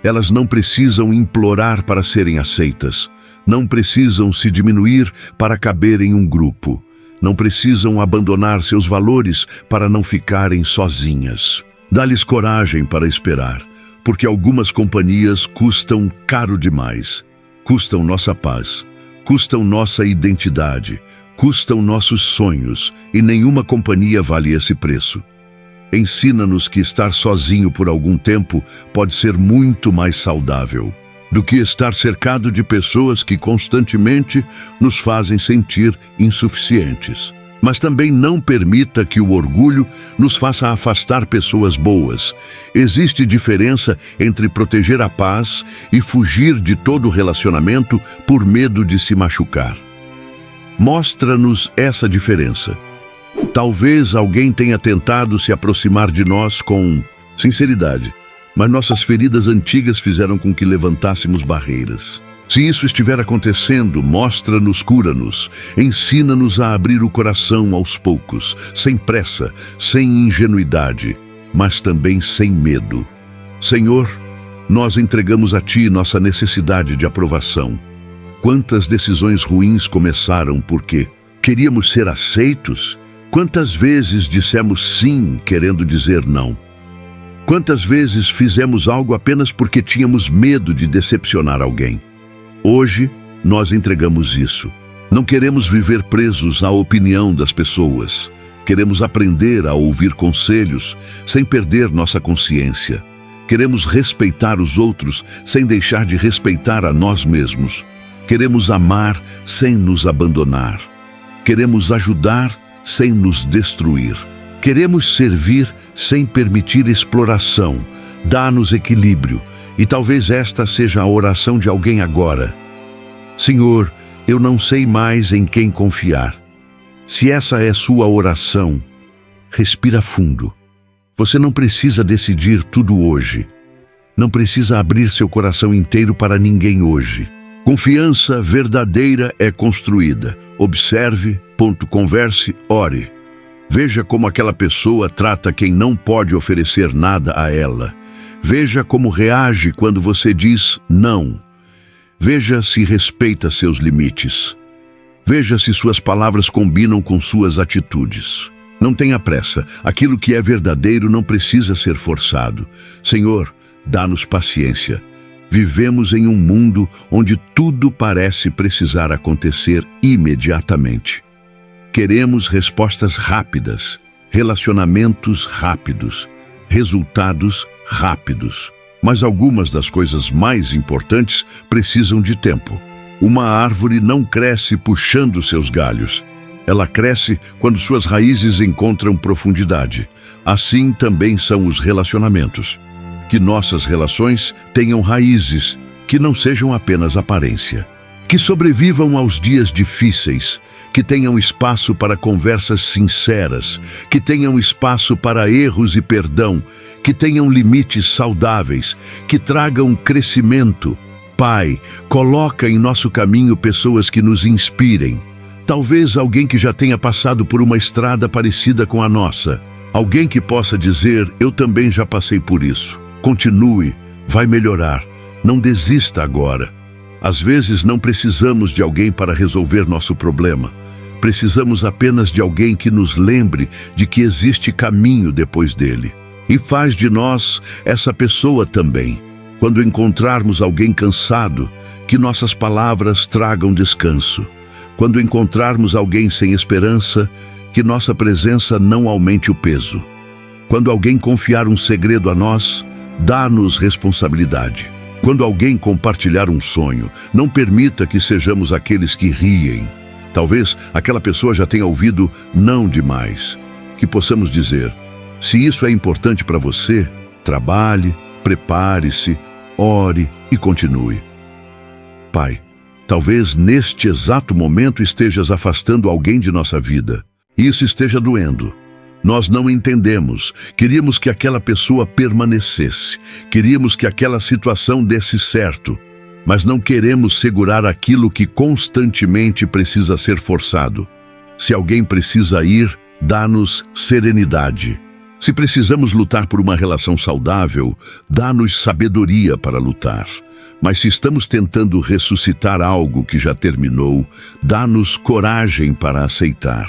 Elas não precisam implorar para serem aceitas. Não precisam se diminuir para caber em um grupo. Não precisam abandonar seus valores para não ficarem sozinhas. Dá-lhes coragem para esperar. Porque algumas companhias custam caro demais. Custam nossa paz, custam nossa identidade, Custam nossos sonhos e nenhuma companhia vale esse preço. Ensina-nos que estar sozinho por algum tempo pode ser muito mais saudável do que estar cercado de pessoas que constantemente nos fazem sentir insuficientes. Mas também não permita que o orgulho nos faça afastar pessoas boas. Existe diferença entre proteger a paz e fugir de todo relacionamento por medo de se machucar. Mostra-nos essa diferença. Talvez alguém tenha tentado se aproximar de nós com sinceridade, mas nossas feridas antigas fizeram com que levantássemos barreiras. Se isso estiver acontecendo, mostra-nos, cura-nos, ensina-nos a abrir o coração aos poucos, sem pressa, sem ingenuidade, mas também sem medo. Senhor, nós entregamos a Ti nossa necessidade de aprovação. Quantas decisões ruins começaram porque queríamos ser aceitos? Quantas vezes dissemos sim querendo dizer não? Quantas vezes fizemos algo apenas porque tínhamos medo de decepcionar alguém? Hoje, nós entregamos isso. Não queremos viver presos à opinião das pessoas. Queremos aprender a ouvir conselhos sem perder nossa consciência. Queremos respeitar os outros sem deixar de respeitar a nós mesmos. Queremos amar sem nos abandonar. Queremos ajudar sem nos destruir. Queremos servir sem permitir exploração. Dá-nos equilíbrio. E talvez esta seja a oração de alguém agora. Senhor, eu não sei mais em quem confiar. Se essa é sua oração, respira fundo. Você não precisa decidir tudo hoje. Não precisa abrir seu coração inteiro para ninguém hoje. Confiança verdadeira é construída. Observe, converse, ore. Veja como aquela pessoa trata quem não pode oferecer nada a ela. Veja como reage quando você diz não. Veja se respeita seus limites. Veja se suas palavras combinam com suas atitudes. Não tenha pressa. Aquilo que é verdadeiro não precisa ser forçado. Senhor, dá-nos paciência. Vivemos em um mundo onde tudo parece precisar acontecer imediatamente. Queremos respostas rápidas, relacionamentos rápidos, resultados rápidos. Mas algumas das coisas mais importantes precisam de tempo. Uma árvore não cresce puxando seus galhos. Ela cresce quando suas raízes encontram profundidade. Assim também são os relacionamentos. Que nossas relações tenham raízes, que não sejam apenas aparência. Que sobrevivam aos dias difíceis, que tenham espaço para conversas sinceras, que tenham espaço para erros e perdão, que tenham limites saudáveis, que tragam crescimento. Pai, coloca em nosso caminho pessoas que nos inspirem. Talvez alguém que já tenha passado por uma estrada parecida com a nossa. Alguém que possa dizer, eu também já passei por isso. Continue, vai melhorar. Não desista agora. Às vezes não precisamos de alguém para resolver nosso problema. Precisamos apenas de alguém que nos lembre de que existe caminho depois dele. E faz de nós essa pessoa também. Quando encontrarmos alguém cansado, que nossas palavras tragam descanso. Quando encontrarmos alguém sem esperança, que nossa presença não aumente o peso. Quando alguém confiar um segredo a nós, dá-nos responsabilidade. Quando alguém compartilhar um sonho, não permita que sejamos aqueles que riem. Talvez aquela pessoa já tenha ouvido não demais. Que possamos dizer, se isso é importante para você, trabalhe, prepare-se, ore e continue. Pai, talvez neste exato momento estejas afastando alguém de nossa vida. E isso esteja doendo. Nós não entendemos. Queríamos que aquela pessoa permanecesse. Queríamos que aquela situação desse certo. Mas não queremos segurar aquilo que constantemente precisa ser forçado. Se alguém precisa ir, dá-nos serenidade. Se precisamos lutar por uma relação saudável, dá-nos sabedoria para lutar. Mas se estamos tentando ressuscitar algo que já terminou, dá-nos coragem para aceitar.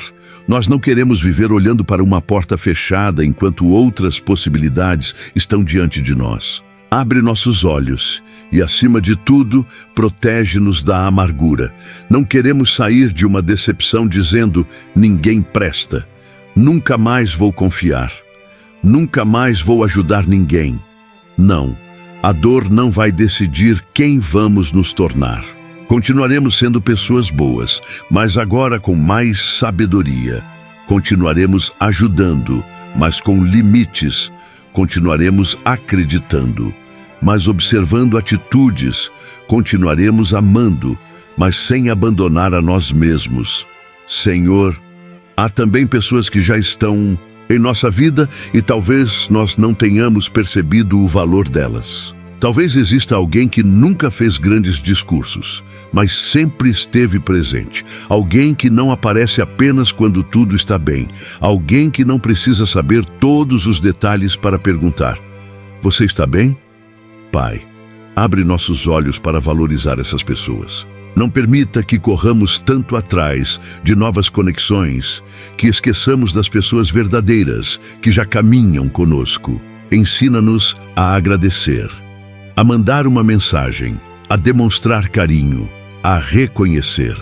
Nós não queremos viver olhando para uma porta fechada enquanto outras possibilidades estão diante de nós. abre nossos olhos e, acima de tudo, protege-nos da amargura. Não queremos sair de uma decepção dizendo: ninguém presta, nunca mais vou confiar, nunca mais vou ajudar ninguém. Não, a dor não vai decidir quem vamos nos tornar. Continuaremos sendo pessoas boas, mas agora com mais sabedoria. Continuaremos ajudando, mas com limites. Continuaremos acreditando, mas observando atitudes. Continuaremos amando, mas sem abandonar a nós mesmos. Senhor, há também pessoas que já estão em nossa vida e talvez nós não tenhamos percebido o valor delas. Talvez exista alguém que nunca fez grandes discursos, mas sempre esteve presente. Alguém que não aparece apenas quando tudo está bem. Alguém que não precisa saber todos os detalhes para perguntar: você está bem? Pai, abre nossos olhos para valorizar essas pessoas. Não permita que corramos tanto atrás de novas conexões, que esqueçamos das pessoas verdadeiras que já caminham conosco. Ensina-nos a agradecer, a mandar uma mensagem, a demonstrar carinho, a reconhecer.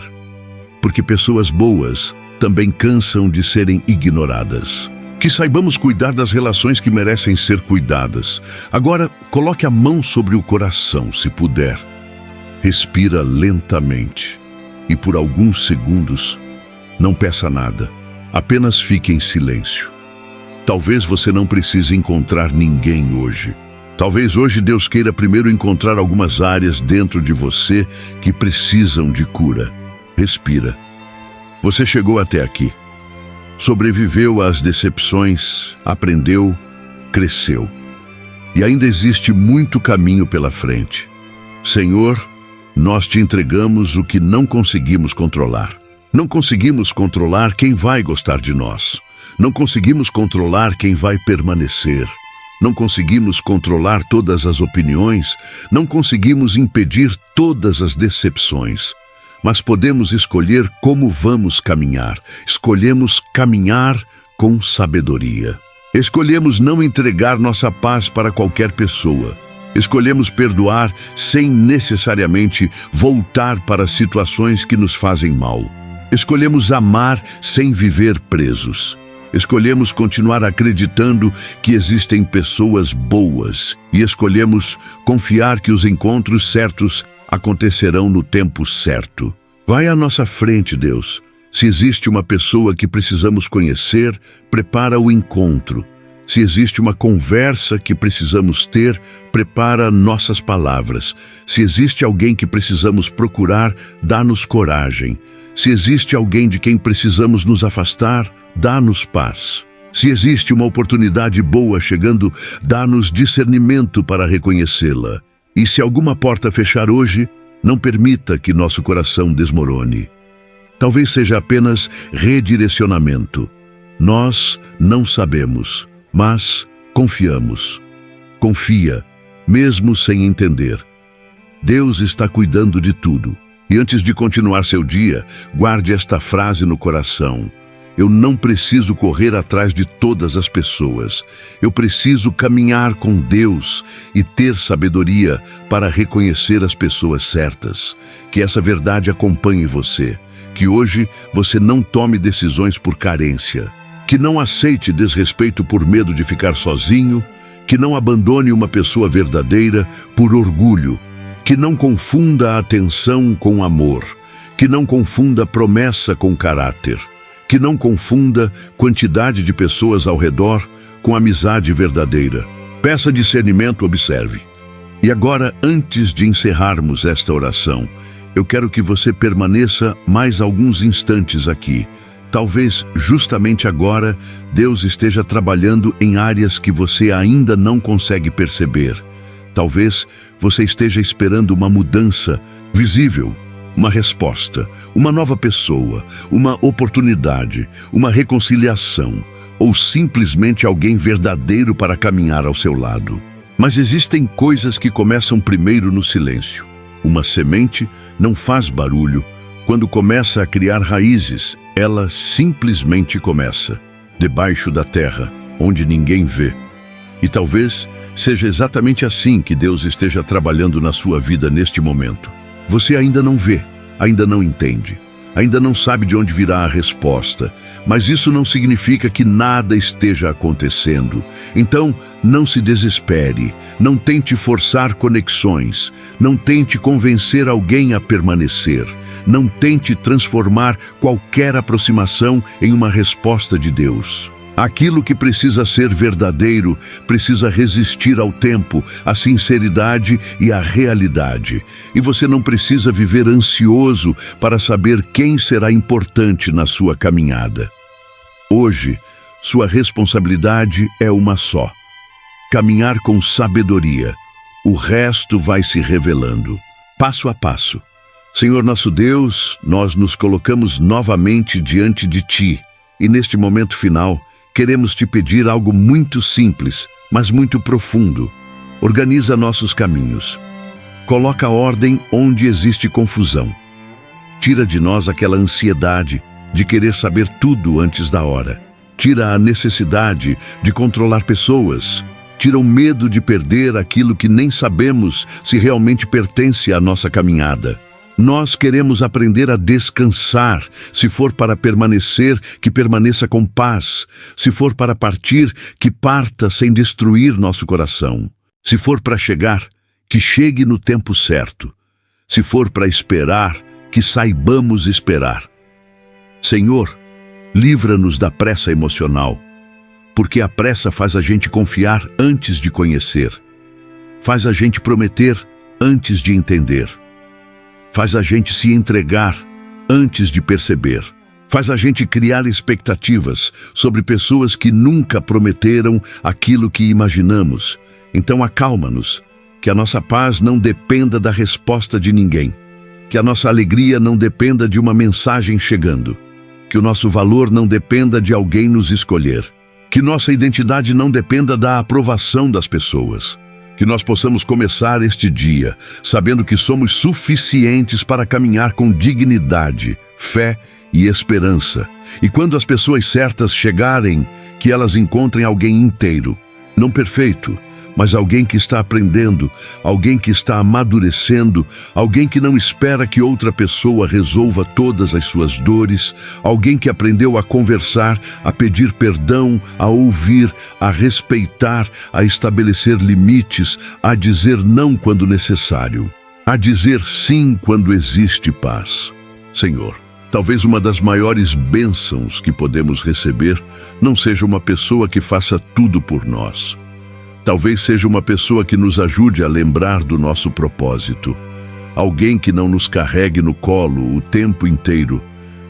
Porque pessoas boas também cansam de serem ignoradas. Que saibamos cuidar das relações que merecem ser cuidadas. Agora, coloque a mão sobre o coração, se puder. Respira lentamente e por alguns segundos não peça nada, apenas fique em silêncio. Talvez você não precise encontrar ninguém hoje. Talvez hoje Deus queira primeiro encontrar algumas áreas dentro de você que precisam de cura. Respira. Você chegou até aqui. Sobreviveu às decepções, aprendeu, cresceu. E ainda existe muito caminho pela frente. Senhor, nós te entregamos o que não conseguimos controlar. Não conseguimos controlar quem vai gostar de nós. Não conseguimos controlar quem vai permanecer. Não conseguimos controlar todas as opiniões, não conseguimos impedir todas as decepções, mas podemos escolher como vamos caminhar. Escolhemos caminhar com sabedoria. Escolhemos não entregar nossa paz para qualquer pessoa. Escolhemos perdoar sem necessariamente voltar para situações que nos fazem mal. Escolhemos amar sem viver presos. Escolhemos continuar acreditando que existem pessoas boas e escolhemos confiar que os encontros certos acontecerão no tempo certo. Vai à nossa frente, Deus. Se existe uma pessoa que precisamos conhecer, prepara o encontro. Se existe uma conversa que precisamos ter, prepara nossas palavras. Se existe alguém que precisamos procurar, dá-nos coragem. Se existe alguém de quem precisamos nos afastar, dá-nos paz. Se existe uma oportunidade boa chegando, dá-nos discernimento para reconhecê-la. E se alguma porta fechar hoje, não permita que nosso coração desmorone. Talvez seja apenas redirecionamento. Nós não sabemos, mas confiamos. Confia, mesmo sem entender. Deus está cuidando de tudo. E antes de continuar seu dia, guarde esta frase no coração: eu não preciso correr atrás de todas as pessoas. Eu preciso caminhar com Deus e ter sabedoria para reconhecer as pessoas certas. Que essa verdade acompanhe você. Que hoje você não tome decisões por carência. Que não aceite desrespeito por medo de ficar sozinho. Que não abandone uma pessoa verdadeira por orgulho. Que não confunda a atenção com amor. Que não confunda promessa com caráter. Que não confunda quantidade de pessoas ao redor com amizade verdadeira. Peça discernimento, observe. E agora, antes de encerrarmos esta oração, eu quero que você permaneça mais alguns instantes aqui. Talvez justamente agora Deus esteja trabalhando em áreas que você ainda não consegue perceber. Talvez você esteja esperando uma mudança visível, uma resposta, uma nova pessoa, uma oportunidade, uma reconciliação, ou simplesmente alguém verdadeiro para caminhar ao seu lado. Mas existem coisas que começam primeiro no silêncio. Uma semente não faz barulho. Quando começa a criar raízes, ela simplesmente começa, debaixo da terra, onde ninguém vê. E talvez seja exatamente assim que Deus esteja trabalhando na sua vida neste momento. Você ainda não vê, ainda não entende, ainda não sabe de onde virá a resposta, mas isso não significa que nada esteja acontecendo. Então, não se desespere, não tente forçar conexões, não tente convencer alguém a permanecer, não tente transformar qualquer aproximação em uma resposta de Deus. Aquilo que precisa ser verdadeiro precisa resistir ao tempo, à sinceridade e à realidade. E você não precisa viver ansioso para saber quem será importante na sua caminhada. Hoje, sua responsabilidade é uma só: caminhar com sabedoria. O resto vai se revelando, passo a passo. Senhor nosso Deus, nós nos colocamos novamente diante de Ti, e neste momento final, queremos te pedir algo muito simples, mas muito profundo. Organiza nossos caminhos. Coloca ordem onde existe confusão. Tira de nós aquela ansiedade de querer saber tudo antes da hora. Tira a necessidade de controlar pessoas. Tira o medo de perder aquilo que nem sabemos se realmente pertence à nossa caminhada. Nós queremos aprender a descansar. Se for para permanecer, que permaneça com paz. Se for para partir, que parta sem destruir nosso coração. Se for para chegar, que chegue no tempo certo. Se for para esperar, que saibamos esperar. Senhor, livra-nos da pressa emocional, porque a pressa faz a gente confiar antes de conhecer. Faz a gente prometer antes de entender. Faz a gente se entregar antes de perceber. Faz a gente criar expectativas sobre pessoas que nunca prometeram aquilo que imaginamos. Então acalma-nos, que a nossa paz não dependa da resposta de ninguém, que a nossa alegria não dependa de uma mensagem chegando, que o nosso valor não dependa de alguém nos escolher, que nossa identidade não dependa da aprovação das pessoas. Que nós possamos começar este dia sabendo que somos suficientes para caminhar com dignidade, fé e esperança. E quando as pessoas certas chegarem, que elas encontrem alguém inteiro, não perfeito, mas alguém que está aprendendo, alguém que está amadurecendo, alguém que não espera que outra pessoa resolva todas as suas dores, alguém que aprendeu a conversar, a pedir perdão, a ouvir, a respeitar, a estabelecer limites, a dizer não quando necessário, a dizer sim quando existe paz. Senhor, talvez uma das maiores bênçãos que podemos receber não seja uma pessoa que faça tudo por nós. Talvez seja uma pessoa que nos ajude a lembrar do nosso propósito. Alguém que não nos carregue no colo o tempo inteiro,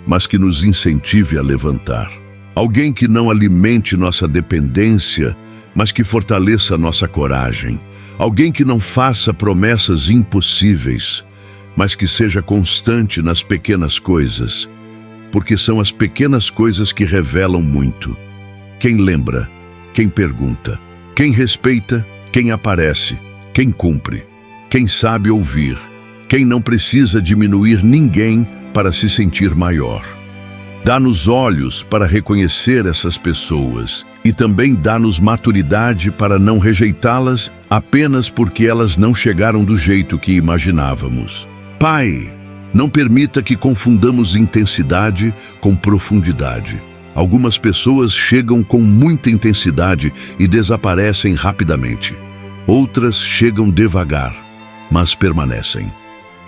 mas que nos incentive a levantar. Alguém que não alimente nossa dependência, mas que fortaleça nossa coragem. Alguém que não faça promessas impossíveis, mas que seja constante nas pequenas coisas, porque são as pequenas coisas que revelam muito. Quem lembra, quem pergunta, quem respeita, quem aparece, quem cumpre, quem sabe ouvir, quem não precisa diminuir ninguém para se sentir maior. Dá-nos olhos para reconhecer essas pessoas e também dá-nos maturidade para não rejeitá-las apenas porque elas não chegaram do jeito que imaginávamos. Pai, não permita que confundamos intensidade com profundidade. Algumas pessoas chegam com muita intensidade e desaparecem rapidamente. Outras chegam devagar, mas permanecem.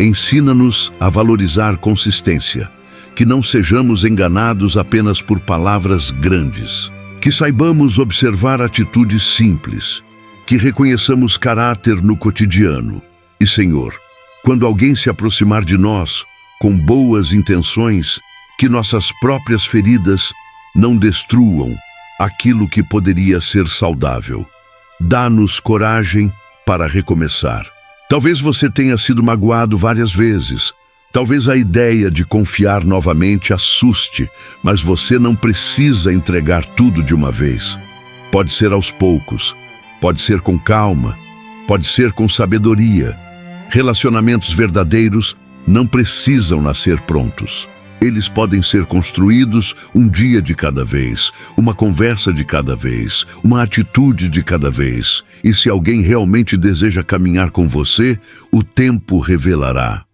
Ensina-nos a valorizar consistência, que não sejamos enganados apenas por palavras grandes, que saibamos observar atitudes simples, que reconheçamos caráter no cotidiano. E, Senhor, quando alguém se aproximar de nós com boas intenções, que nossas próprias feridas não destruam aquilo que poderia ser saudável. Dá-nos coragem para recomeçar. Talvez você tenha sido magoado várias vezes. Talvez a ideia de confiar novamente assuste, mas você não precisa entregar tudo de uma vez. Pode ser aos poucos, pode ser com calma, pode ser com sabedoria. Relacionamentos verdadeiros não precisam nascer prontos. Eles podem ser construídos um dia de cada vez, uma conversa de cada vez, uma atitude de cada vez. E se alguém realmente deseja caminhar com você, o tempo revelará.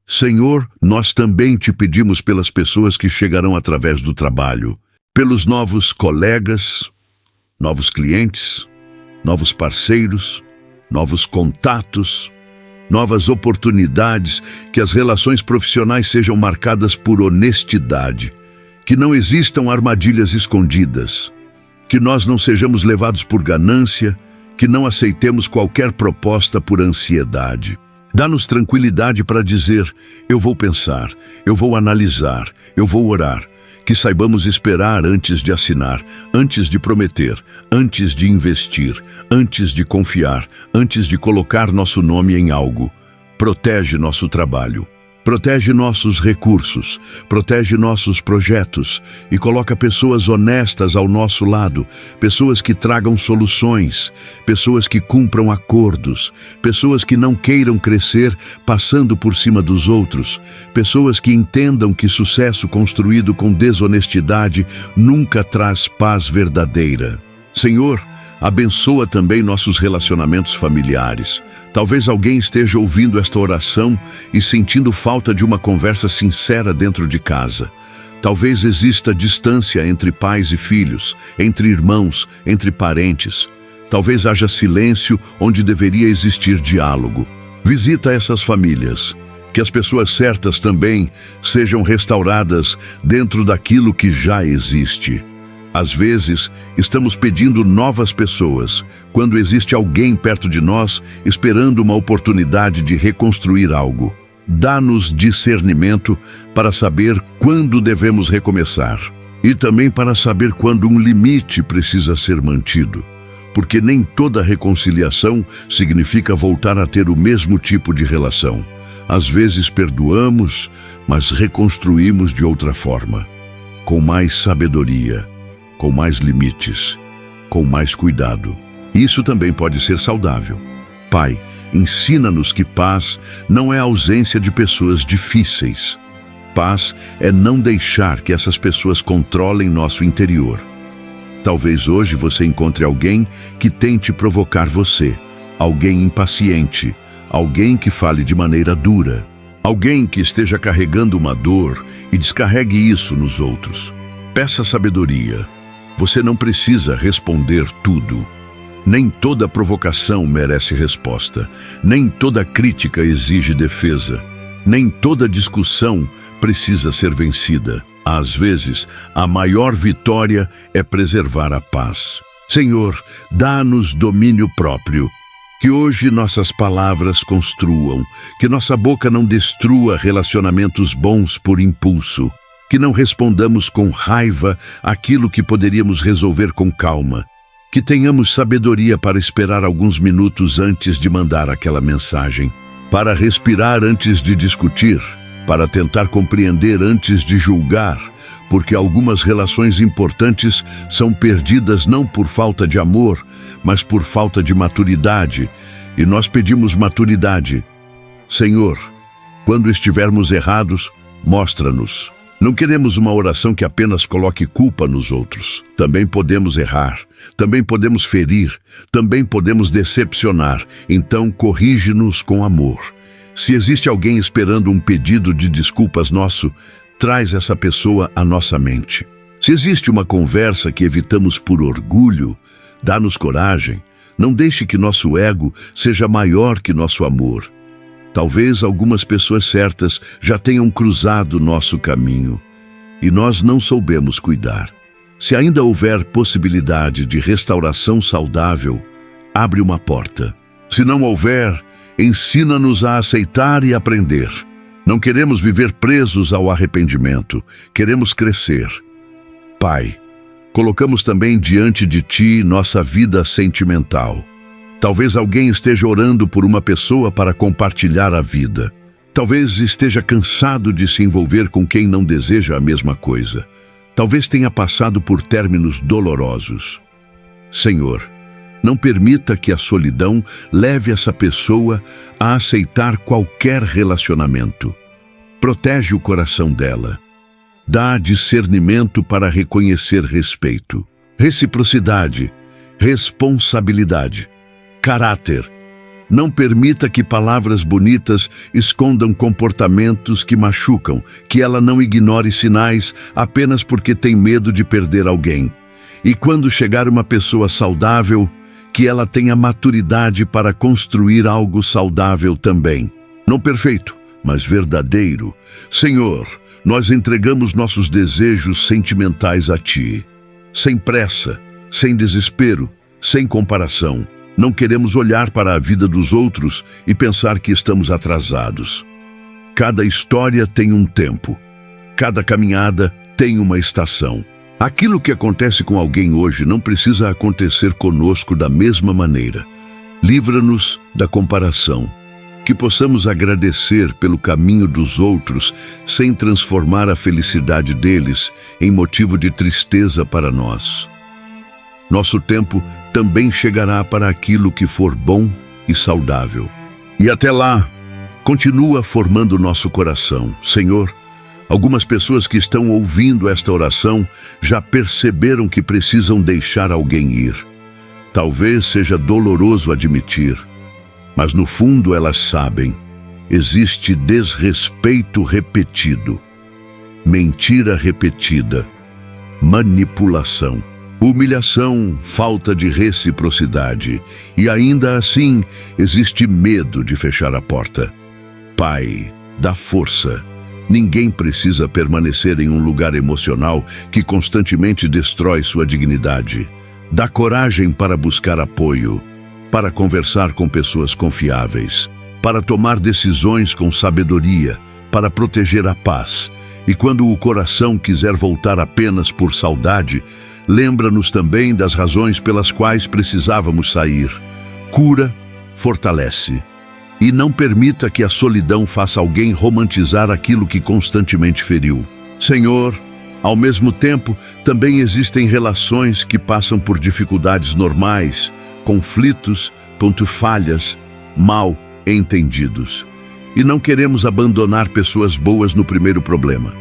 Senhor, nós também te pedimos pelas pessoas que chegarão através do trabalho, pelos novos colegas, novos clientes, novos parceiros, novos contatos, novas oportunidades, que as relações profissionais sejam marcadas por honestidade, que não existam armadilhas escondidas, que nós não sejamos levados por ganância, que não aceitemos qualquer proposta por ansiedade. Dá-nos tranquilidade para dizer: eu vou pensar, eu vou analisar, eu vou orar. Que saibamos esperar antes de assinar, antes de prometer, antes de investir, antes de confiar, antes de colocar nosso nome em algo. Protege nosso trabalho, protege nossos recursos, protege nossos projetos e coloca pessoas honestas ao nosso lado, pessoas que tragam soluções, pessoas que cumpram acordos, pessoas que não queiram crescer passando por cima dos outros, pessoas que entendam que sucesso construído com desonestidade nunca traz paz verdadeira. Senhor, abençoa também nossos relacionamentos familiares. Talvez alguém esteja ouvindo esta oração e sentindo falta de uma conversa sincera dentro de casa. Talvez exista distância entre pais e filhos, entre irmãos, entre parentes. Talvez haja silêncio onde deveria existir diálogo. Visita essas famílias. Que as pessoas certas também sejam restauradas dentro daquilo que já existe. Às vezes, estamos pedindo novas pessoas, quando existe alguém perto de nós esperando uma oportunidade de reconstruir algo. Dá-nos discernimento para saber quando devemos recomeçar e também para saber quando um limite precisa ser mantido, porque nem toda reconciliação significa voltar a ter o mesmo tipo de relação. Às vezes perdoamos, mas reconstruímos de outra forma, com mais sabedoria, com mais limites, com mais cuidado. Isso também pode ser saudável. Pai, ensina-nos que paz não é a ausência de pessoas difíceis. Paz é não deixar que essas pessoas controlem nosso interior. Talvez hoje você encontre alguém que tente provocar você, alguém impaciente, alguém que fale de maneira dura, alguém que esteja carregando uma dor e descarregue isso nos outros. Peça sabedoria. Você não precisa responder tudo. Nem toda provocação merece resposta. Nem toda crítica exige defesa. Nem toda discussão precisa ser vencida. Às vezes, a maior vitória é preservar a paz. Senhor, dá-nos domínio próprio. Que hoje nossas palavras construam. Que nossa boca não destrua relacionamentos bons por impulso. Que não respondamos com raiva aquilo que poderíamos resolver com calma. Que tenhamos sabedoria para esperar alguns minutos antes de mandar aquela mensagem, para respirar antes de discutir, para tentar compreender antes de julgar, porque algumas relações importantes são perdidas não por falta de amor, mas por falta de maturidade, e nós pedimos maturidade. Senhor, quando estivermos errados, mostra-nos. Não queremos uma oração que apenas coloque culpa nos outros. Também podemos errar, também podemos ferir, também podemos decepcionar. Então, corrige-nos com amor. Se existe alguém esperando um pedido de desculpas nosso, traz essa pessoa à nossa mente. Se existe uma conversa que evitamos por orgulho, dá-nos coragem. Não deixe que nosso ego seja maior que nosso amor. Talvez algumas pessoas certas já tenham cruzado nosso caminho e nós não soubemos cuidar. Se ainda houver possibilidade de restauração saudável, abre uma porta. Se não houver, ensina-nos a aceitar e aprender. Não queremos viver presos ao arrependimento, queremos crescer. Pai, colocamos também diante de Ti nossa vida sentimental. Talvez alguém esteja orando por uma pessoa para compartilhar a vida. Talvez esteja cansado de se envolver com quem não deseja a mesma coisa. Talvez tenha passado por términos dolorosos. Senhor, não permita que a solidão leve essa pessoa a aceitar qualquer relacionamento. Protege o coração dela. Dá discernimento para reconhecer respeito, reciprocidade, responsabilidade, caráter. Não permita que palavras bonitas escondam comportamentos que machucam, que ela não ignore sinais apenas porque tem medo de perder alguém. E quando chegar uma pessoa saudável, que ela tenha maturidade para construir algo saudável também. Não perfeito, mas verdadeiro. Senhor, nós entregamos nossos desejos sentimentais a Ti. Sem pressa, sem desespero, sem comparação. Não queremos olhar para a vida dos outros e pensar que estamos atrasados. Cada história tem um tempo. Cada caminhada tem uma estação. Aquilo que acontece com alguém hoje não precisa acontecer conosco da mesma maneira. Livra-nos da comparação. Que possamos agradecer pelo caminho dos outros sem transformar a felicidade deles em motivo de tristeza para nós. Nosso tempo também chegará para aquilo que for bom e saudável. E até lá, continua formando nosso coração. Senhor, algumas pessoas que estão ouvindo esta oração já perceberam que precisam deixar alguém ir. Talvez seja doloroso admitir, mas no fundo elas sabem. Existe desrespeito repetido, mentira repetida, manipulação, humilhação, falta de reciprocidade. E ainda assim, existe medo de fechar a porta. Pai, dá força. Ninguém precisa permanecer em um lugar emocional que constantemente destrói sua dignidade. Dá coragem para buscar apoio, para conversar com pessoas confiáveis, para tomar decisões com sabedoria, para proteger a paz. E quando o coração quiser voltar apenas por saudade, lembra-nos também das razões pelas quais precisávamos sair. Cura, fortalece. E não permita que a solidão faça alguém romantizar aquilo que constantemente feriu. Senhor, ao mesmo tempo, também existem relações que passam por dificuldades normais, conflitos, falhas, mal entendidos. E não queremos abandonar pessoas boas no primeiro problema.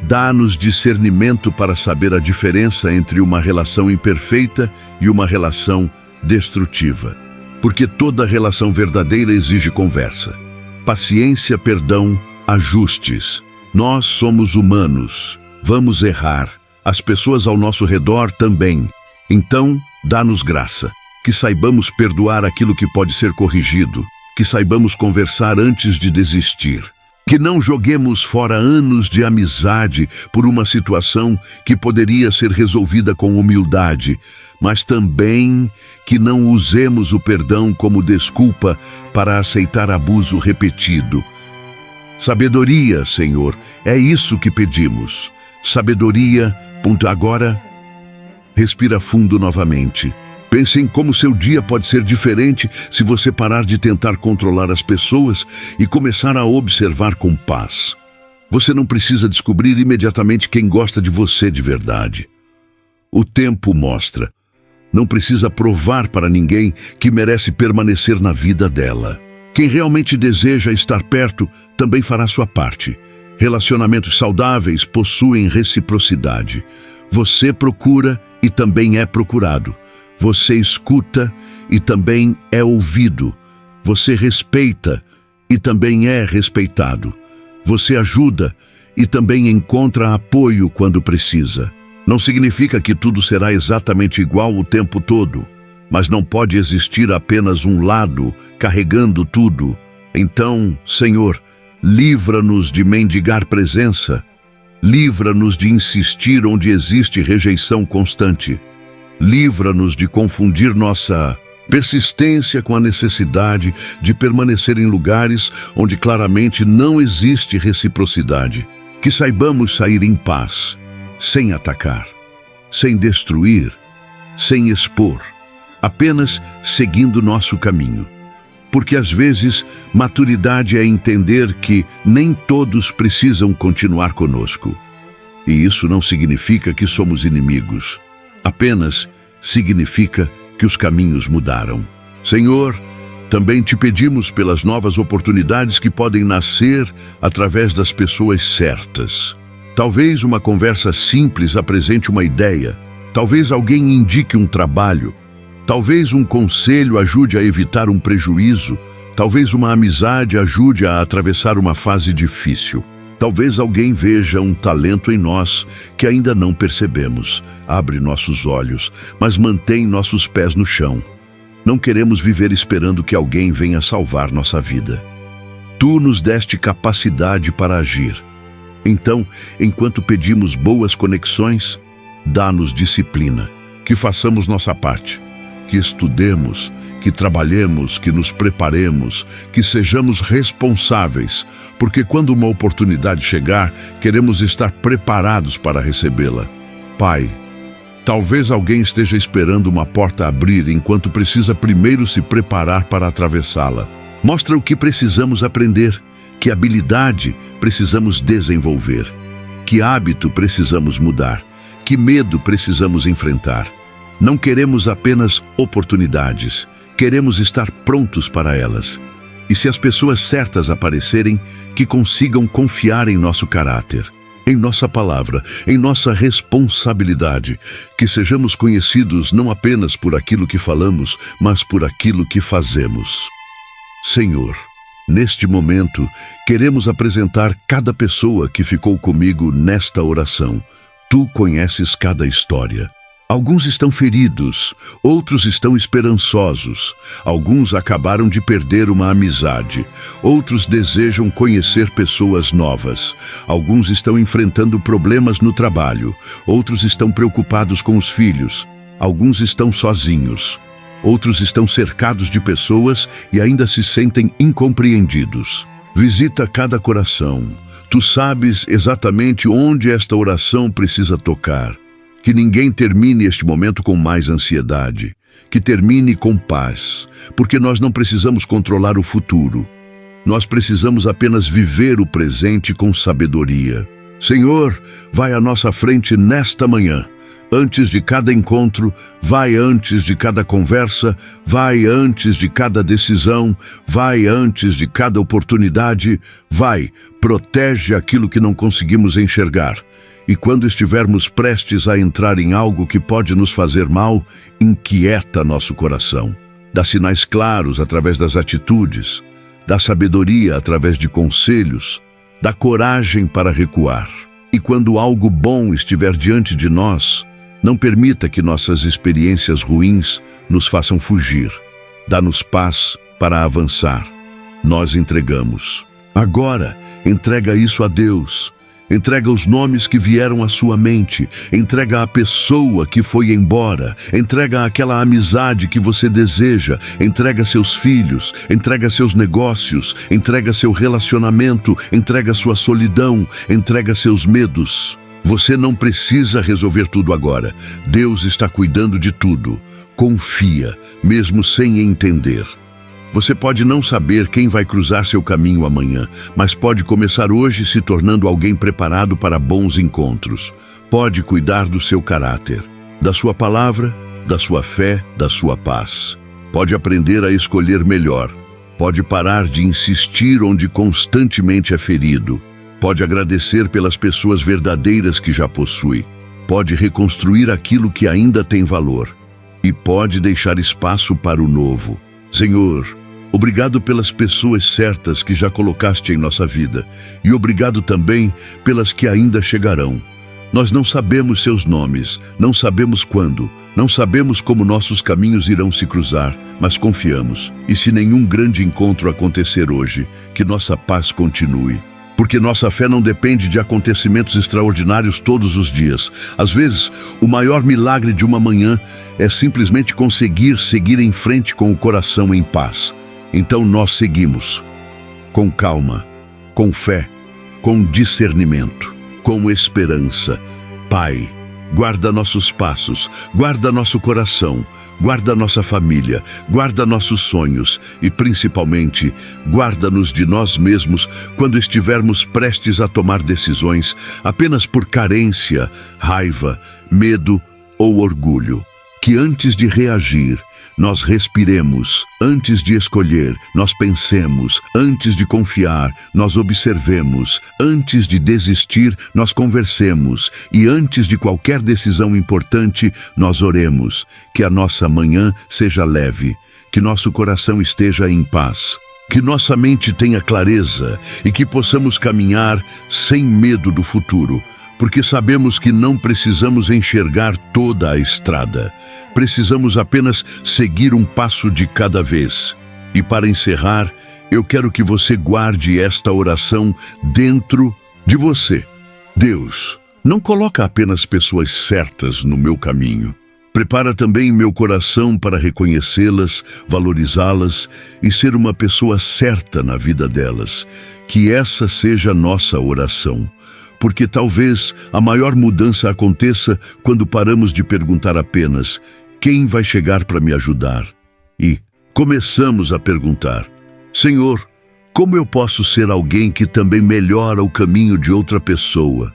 Dá-nos discernimento para saber a diferença entre uma relação imperfeita e uma relação destrutiva. Porque toda relação verdadeira exige conversa, paciência, perdão, ajustes. Nós somos humanos, vamos errar. As pessoas ao nosso redor também. Então, dá-nos graça, que saibamos perdoar aquilo que pode ser corrigido, que saibamos conversar antes de desistir. Que não joguemos fora anos de amizade por uma situação que poderia ser resolvida com humildade, mas também que não usemos o perdão como desculpa para aceitar abuso repetido. Sabedoria, Senhor, é isso que pedimos. Sabedoria. Agora, respira fundo novamente. Pense em como seu dia pode ser diferente se você parar de tentar controlar as pessoas e começar a observar com paz. Você não precisa descobrir imediatamente quem gosta de você de verdade. O tempo mostra. Não precisa provar para ninguém que merece permanecer na vida dela. Quem realmente deseja estar perto também fará sua parte. Relacionamentos saudáveis possuem reciprocidade. Você procura e também é procurado. Você escuta e também é ouvido. Você respeita e também é respeitado. Você ajuda e também encontra apoio quando precisa. Não significa que tudo será exatamente igual o tempo todo, mas não pode existir apenas um lado carregando tudo. Então, Senhor, livra-nos de mendigar presença. Livra-nos de insistir onde existe rejeição constante. Livra-nos de confundir nossa persistência com a necessidade de permanecer em lugares onde claramente não existe reciprocidade. Que saibamos sair em paz, sem atacar, sem destruir, sem expor, apenas seguindo nosso caminho. Porque às vezes maturidade é entender que nem todos precisam continuar conosco. E isso não significa que somos inimigos. Apenas significa que os caminhos mudaram. Senhor, também te pedimos pelas novas oportunidades que podem nascer através das pessoas certas. Talvez uma conversa simples apresente uma ideia. Talvez alguém indique um trabalho. Talvez um conselho ajude a evitar um prejuízo. Talvez uma amizade ajude a atravessar uma fase difícil. Talvez alguém veja um talento em nós que ainda não percebemos. Abre nossos olhos, mas mantém nossos pés no chão. Não queremos viver esperando que alguém venha salvar nossa vida. Tu nos deste capacidade para agir. Então, enquanto pedimos boas conexões, dá-nos disciplina, que façamos nossa parte, que estudemos, que trabalhemos, que nos preparemos, que sejamos responsáveis, porque quando uma oportunidade chegar, queremos estar preparados para recebê-la. Pai, talvez alguém esteja esperando uma porta abrir enquanto precisa primeiro se preparar para atravessá-la. Mostra o que precisamos aprender, que habilidade precisamos desenvolver, que hábito precisamos mudar, que medo precisamos enfrentar. Não queremos apenas oportunidades, queremos estar prontos para elas. E se as pessoas certas aparecerem, que consigam confiar em nosso caráter, em nossa palavra, em nossa responsabilidade, que sejamos conhecidos não apenas por aquilo que falamos, mas por aquilo que fazemos. Senhor, neste momento, queremos apresentar cada pessoa que ficou comigo nesta oração. Tu conheces cada história. Alguns estão feridos, outros estão esperançosos. Alguns acabaram de perder uma amizade. Outros desejam conhecer pessoas novas. Alguns estão enfrentando problemas no trabalho. Outros estão preocupados com os filhos. Alguns estão sozinhos. Outros estão cercados de pessoas e ainda se sentem incompreendidos. Visita cada coração. Tu sabes exatamente onde esta oração precisa tocar. Que ninguém termine este momento com mais ansiedade. Que termine com paz, porque nós não precisamos controlar o futuro. Nós precisamos apenas viver o presente com sabedoria. Senhor, vai à nossa frente nesta manhã. Antes de cada encontro, vai antes de cada conversa, vai antes de cada decisão, vai antes de cada oportunidade, vai, protege aquilo que não conseguimos enxergar. E quando estivermos prestes a entrar em algo que pode nos fazer mal, inquieta nosso coração. Dá sinais claros através das atitudes, dá sabedoria através de conselhos, dá coragem para recuar. E quando algo bom estiver diante de nós, não permita que nossas experiências ruins nos façam fugir. Dá-nos paz para avançar. Nós entregamos. Agora, entrega isso a Deus. Entrega os nomes que vieram à sua mente. Entrega a pessoa que foi embora. Entrega aquela amizade que você deseja. Entrega seus filhos. Entrega seus negócios. Entrega seu relacionamento. Entrega sua solidão. Entrega seus medos. Você não precisa resolver tudo agora. Deus está cuidando de tudo. Confia, mesmo sem entender. Você pode não saber quem vai cruzar seu caminho amanhã, mas pode começar hoje se tornando alguém preparado para bons encontros. Pode cuidar do seu caráter, da sua palavra, da sua fé, da sua paz. Pode aprender a escolher melhor. Pode parar de insistir onde constantemente é ferido. Pode agradecer pelas pessoas verdadeiras que já possui. Pode reconstruir aquilo que ainda tem valor. E pode deixar espaço para o novo. Senhor, obrigado pelas pessoas certas que já colocaste em nossa vida. E obrigado também pelas que ainda chegarão. Nós não sabemos seus nomes, não sabemos quando, não sabemos como nossos caminhos irão se cruzar, mas confiamos. E se nenhum grande encontro acontecer hoje, que nossa paz continue. Porque nossa fé não depende de acontecimentos extraordinários todos os dias. Às vezes, o maior milagre de uma manhã é simplesmente conseguir seguir em frente com o coração em paz. Então nós seguimos, com calma, com fé, com discernimento, com esperança. Pai, guarda nossos passos, guarda nosso coração, guarda nossa família, guarda nossos sonhos e, principalmente, guarda-nos de nós mesmos quando estivermos prestes a tomar decisões apenas por carência, raiva, medo ou orgulho. Que antes de reagir, nós respiremos. Antes de escolher, nós pensemos. Antes de confiar, nós observemos. Antes de desistir, nós conversemos. E antes de qualquer decisão importante, nós oremos. Que a nossa manhã seja leve, que nosso coração esteja em paz, que nossa mente tenha clareza e que possamos caminhar sem medo do futuro, porque sabemos que não precisamos enxergar toda a estrada. Precisamos apenas seguir um passo de cada vez. E para encerrar, eu quero que você guarde esta oração dentro de você. Deus, não coloca apenas pessoas certas no meu caminho. Prepara também meu coração para reconhecê-las, valorizá-las e ser uma pessoa certa na vida delas. Que essa seja a nossa oração. Porque talvez a maior mudança aconteça quando paramos de perguntar apenas: quem vai chegar para me ajudar? E começamos a perguntar: Senhor, como eu posso ser alguém que também melhora o caminho de outra pessoa?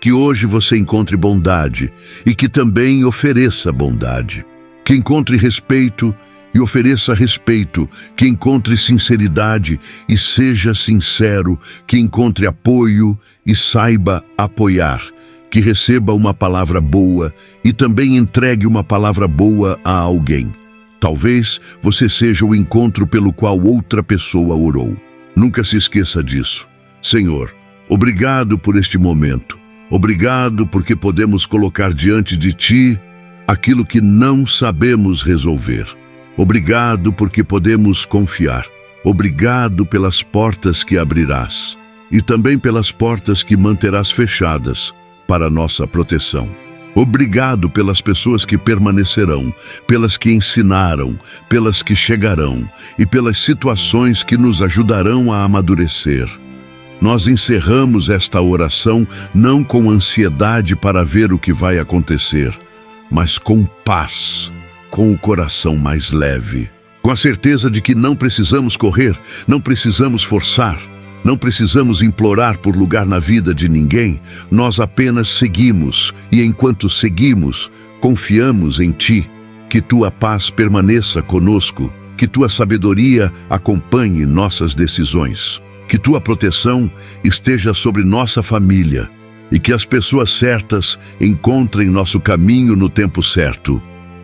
Que hoje você encontre bondade e que também ofereça bondade. Que encontre respeito e ofereça respeito. Que encontre sinceridade e seja sincero. Que encontre apoio e saiba apoiar. Que receba uma palavra boa e também entregue uma palavra boa a alguém. Talvez você seja o encontro pelo qual outra pessoa orou. Nunca se esqueça disso. Senhor, obrigado por este momento. Obrigado porque podemos colocar diante de Ti aquilo que não sabemos resolver. Obrigado porque podemos confiar. Obrigado pelas portas que abrirás e também pelas portas que manterás fechadas para nossa proteção. Obrigado pelas pessoas que permanecerão, pelas que ensinaram, pelas que chegarão e pelas situações que nos ajudarão a amadurecer. Nós encerramos esta oração não com ansiedade para ver o que vai acontecer, mas com paz, com o coração mais leve, com a certeza de que não precisamos correr, não precisamos forçar, não precisamos implorar por lugar na vida de ninguém, nós apenas seguimos e enquanto seguimos, confiamos em Ti, que Tua paz permaneça conosco, que Tua sabedoria acompanhe nossas decisões. Que Tua proteção esteja sobre nossa família e que as pessoas certas encontrem nosso caminho no tempo certo.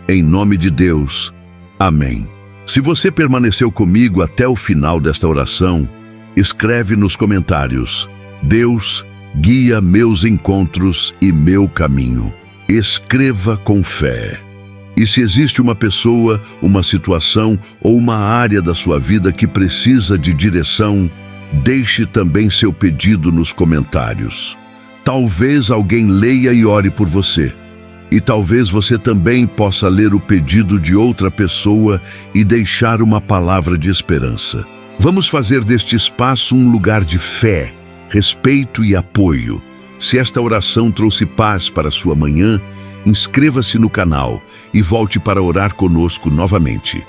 Em nome de Deus. Amém. Se você permaneceu comigo até o final desta oração, escreve nos comentários: Deus guia meus encontros e meu caminho. Escreva com fé. E se existe uma pessoa, uma situação ou uma área da sua vida que precisa de direção, deixe também seu pedido nos comentários. Talvez alguém leia e ore por você. E talvez você também possa ler o pedido de outra pessoa e deixar uma palavra de esperança. Vamos fazer deste espaço um lugar de fé, respeito e apoio. Se esta oração trouxe paz para a sua manhã, inscreva-se no canal e volte para orar conosco novamente.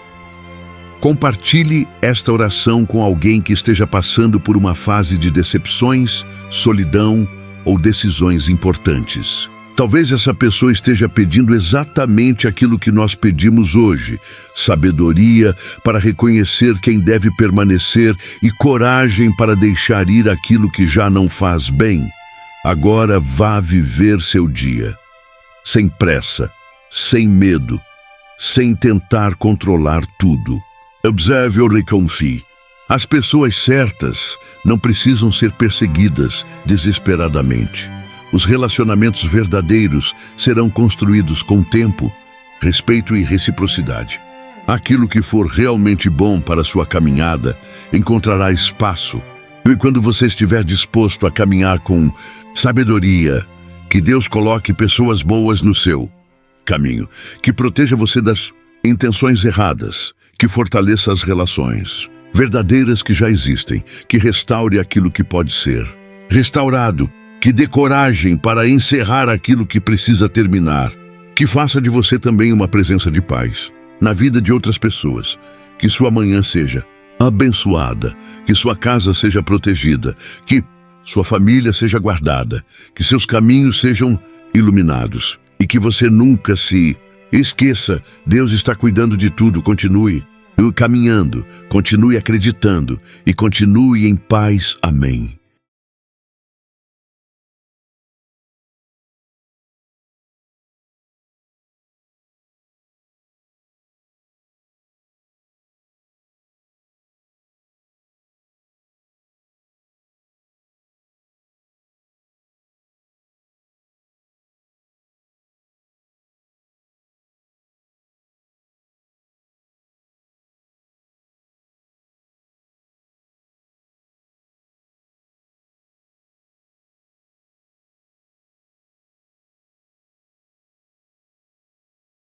Compartilhe esta oração com alguém que esteja passando por uma fase de decepções, solidão ou decisões importantes. Talvez essa pessoa esteja pedindo exatamente aquilo que nós pedimos hoje: sabedoria para reconhecer quem deve permanecer e coragem para deixar ir aquilo que já não faz bem. Agora vá viver seu dia, sem pressa, sem medo, sem tentar controlar tudo. Observe ou reconfie. As pessoas certas não precisam ser perseguidas desesperadamente. Os relacionamentos verdadeiros serão construídos com tempo, respeito e reciprocidade. Aquilo que for realmente bom para a sua caminhada encontrará espaço. E quando você estiver disposto a caminhar com sabedoria, que Deus coloque pessoas boas no seu caminho, que proteja você das intenções erradas, que fortaleça as relações verdadeiras que já existem, que restaure aquilo que pode ser restaurado, que dê coragem para encerrar aquilo que precisa terminar, que faça de você também uma presença de paz na vida de outras pessoas, que sua manhã seja abençoada, que sua casa seja protegida, que sua família seja guardada, que seus caminhos sejam iluminados e que você nunca se Esqueça, Deus está cuidando de tudo, continue caminhando, continue acreditando e continue em paz. Amém.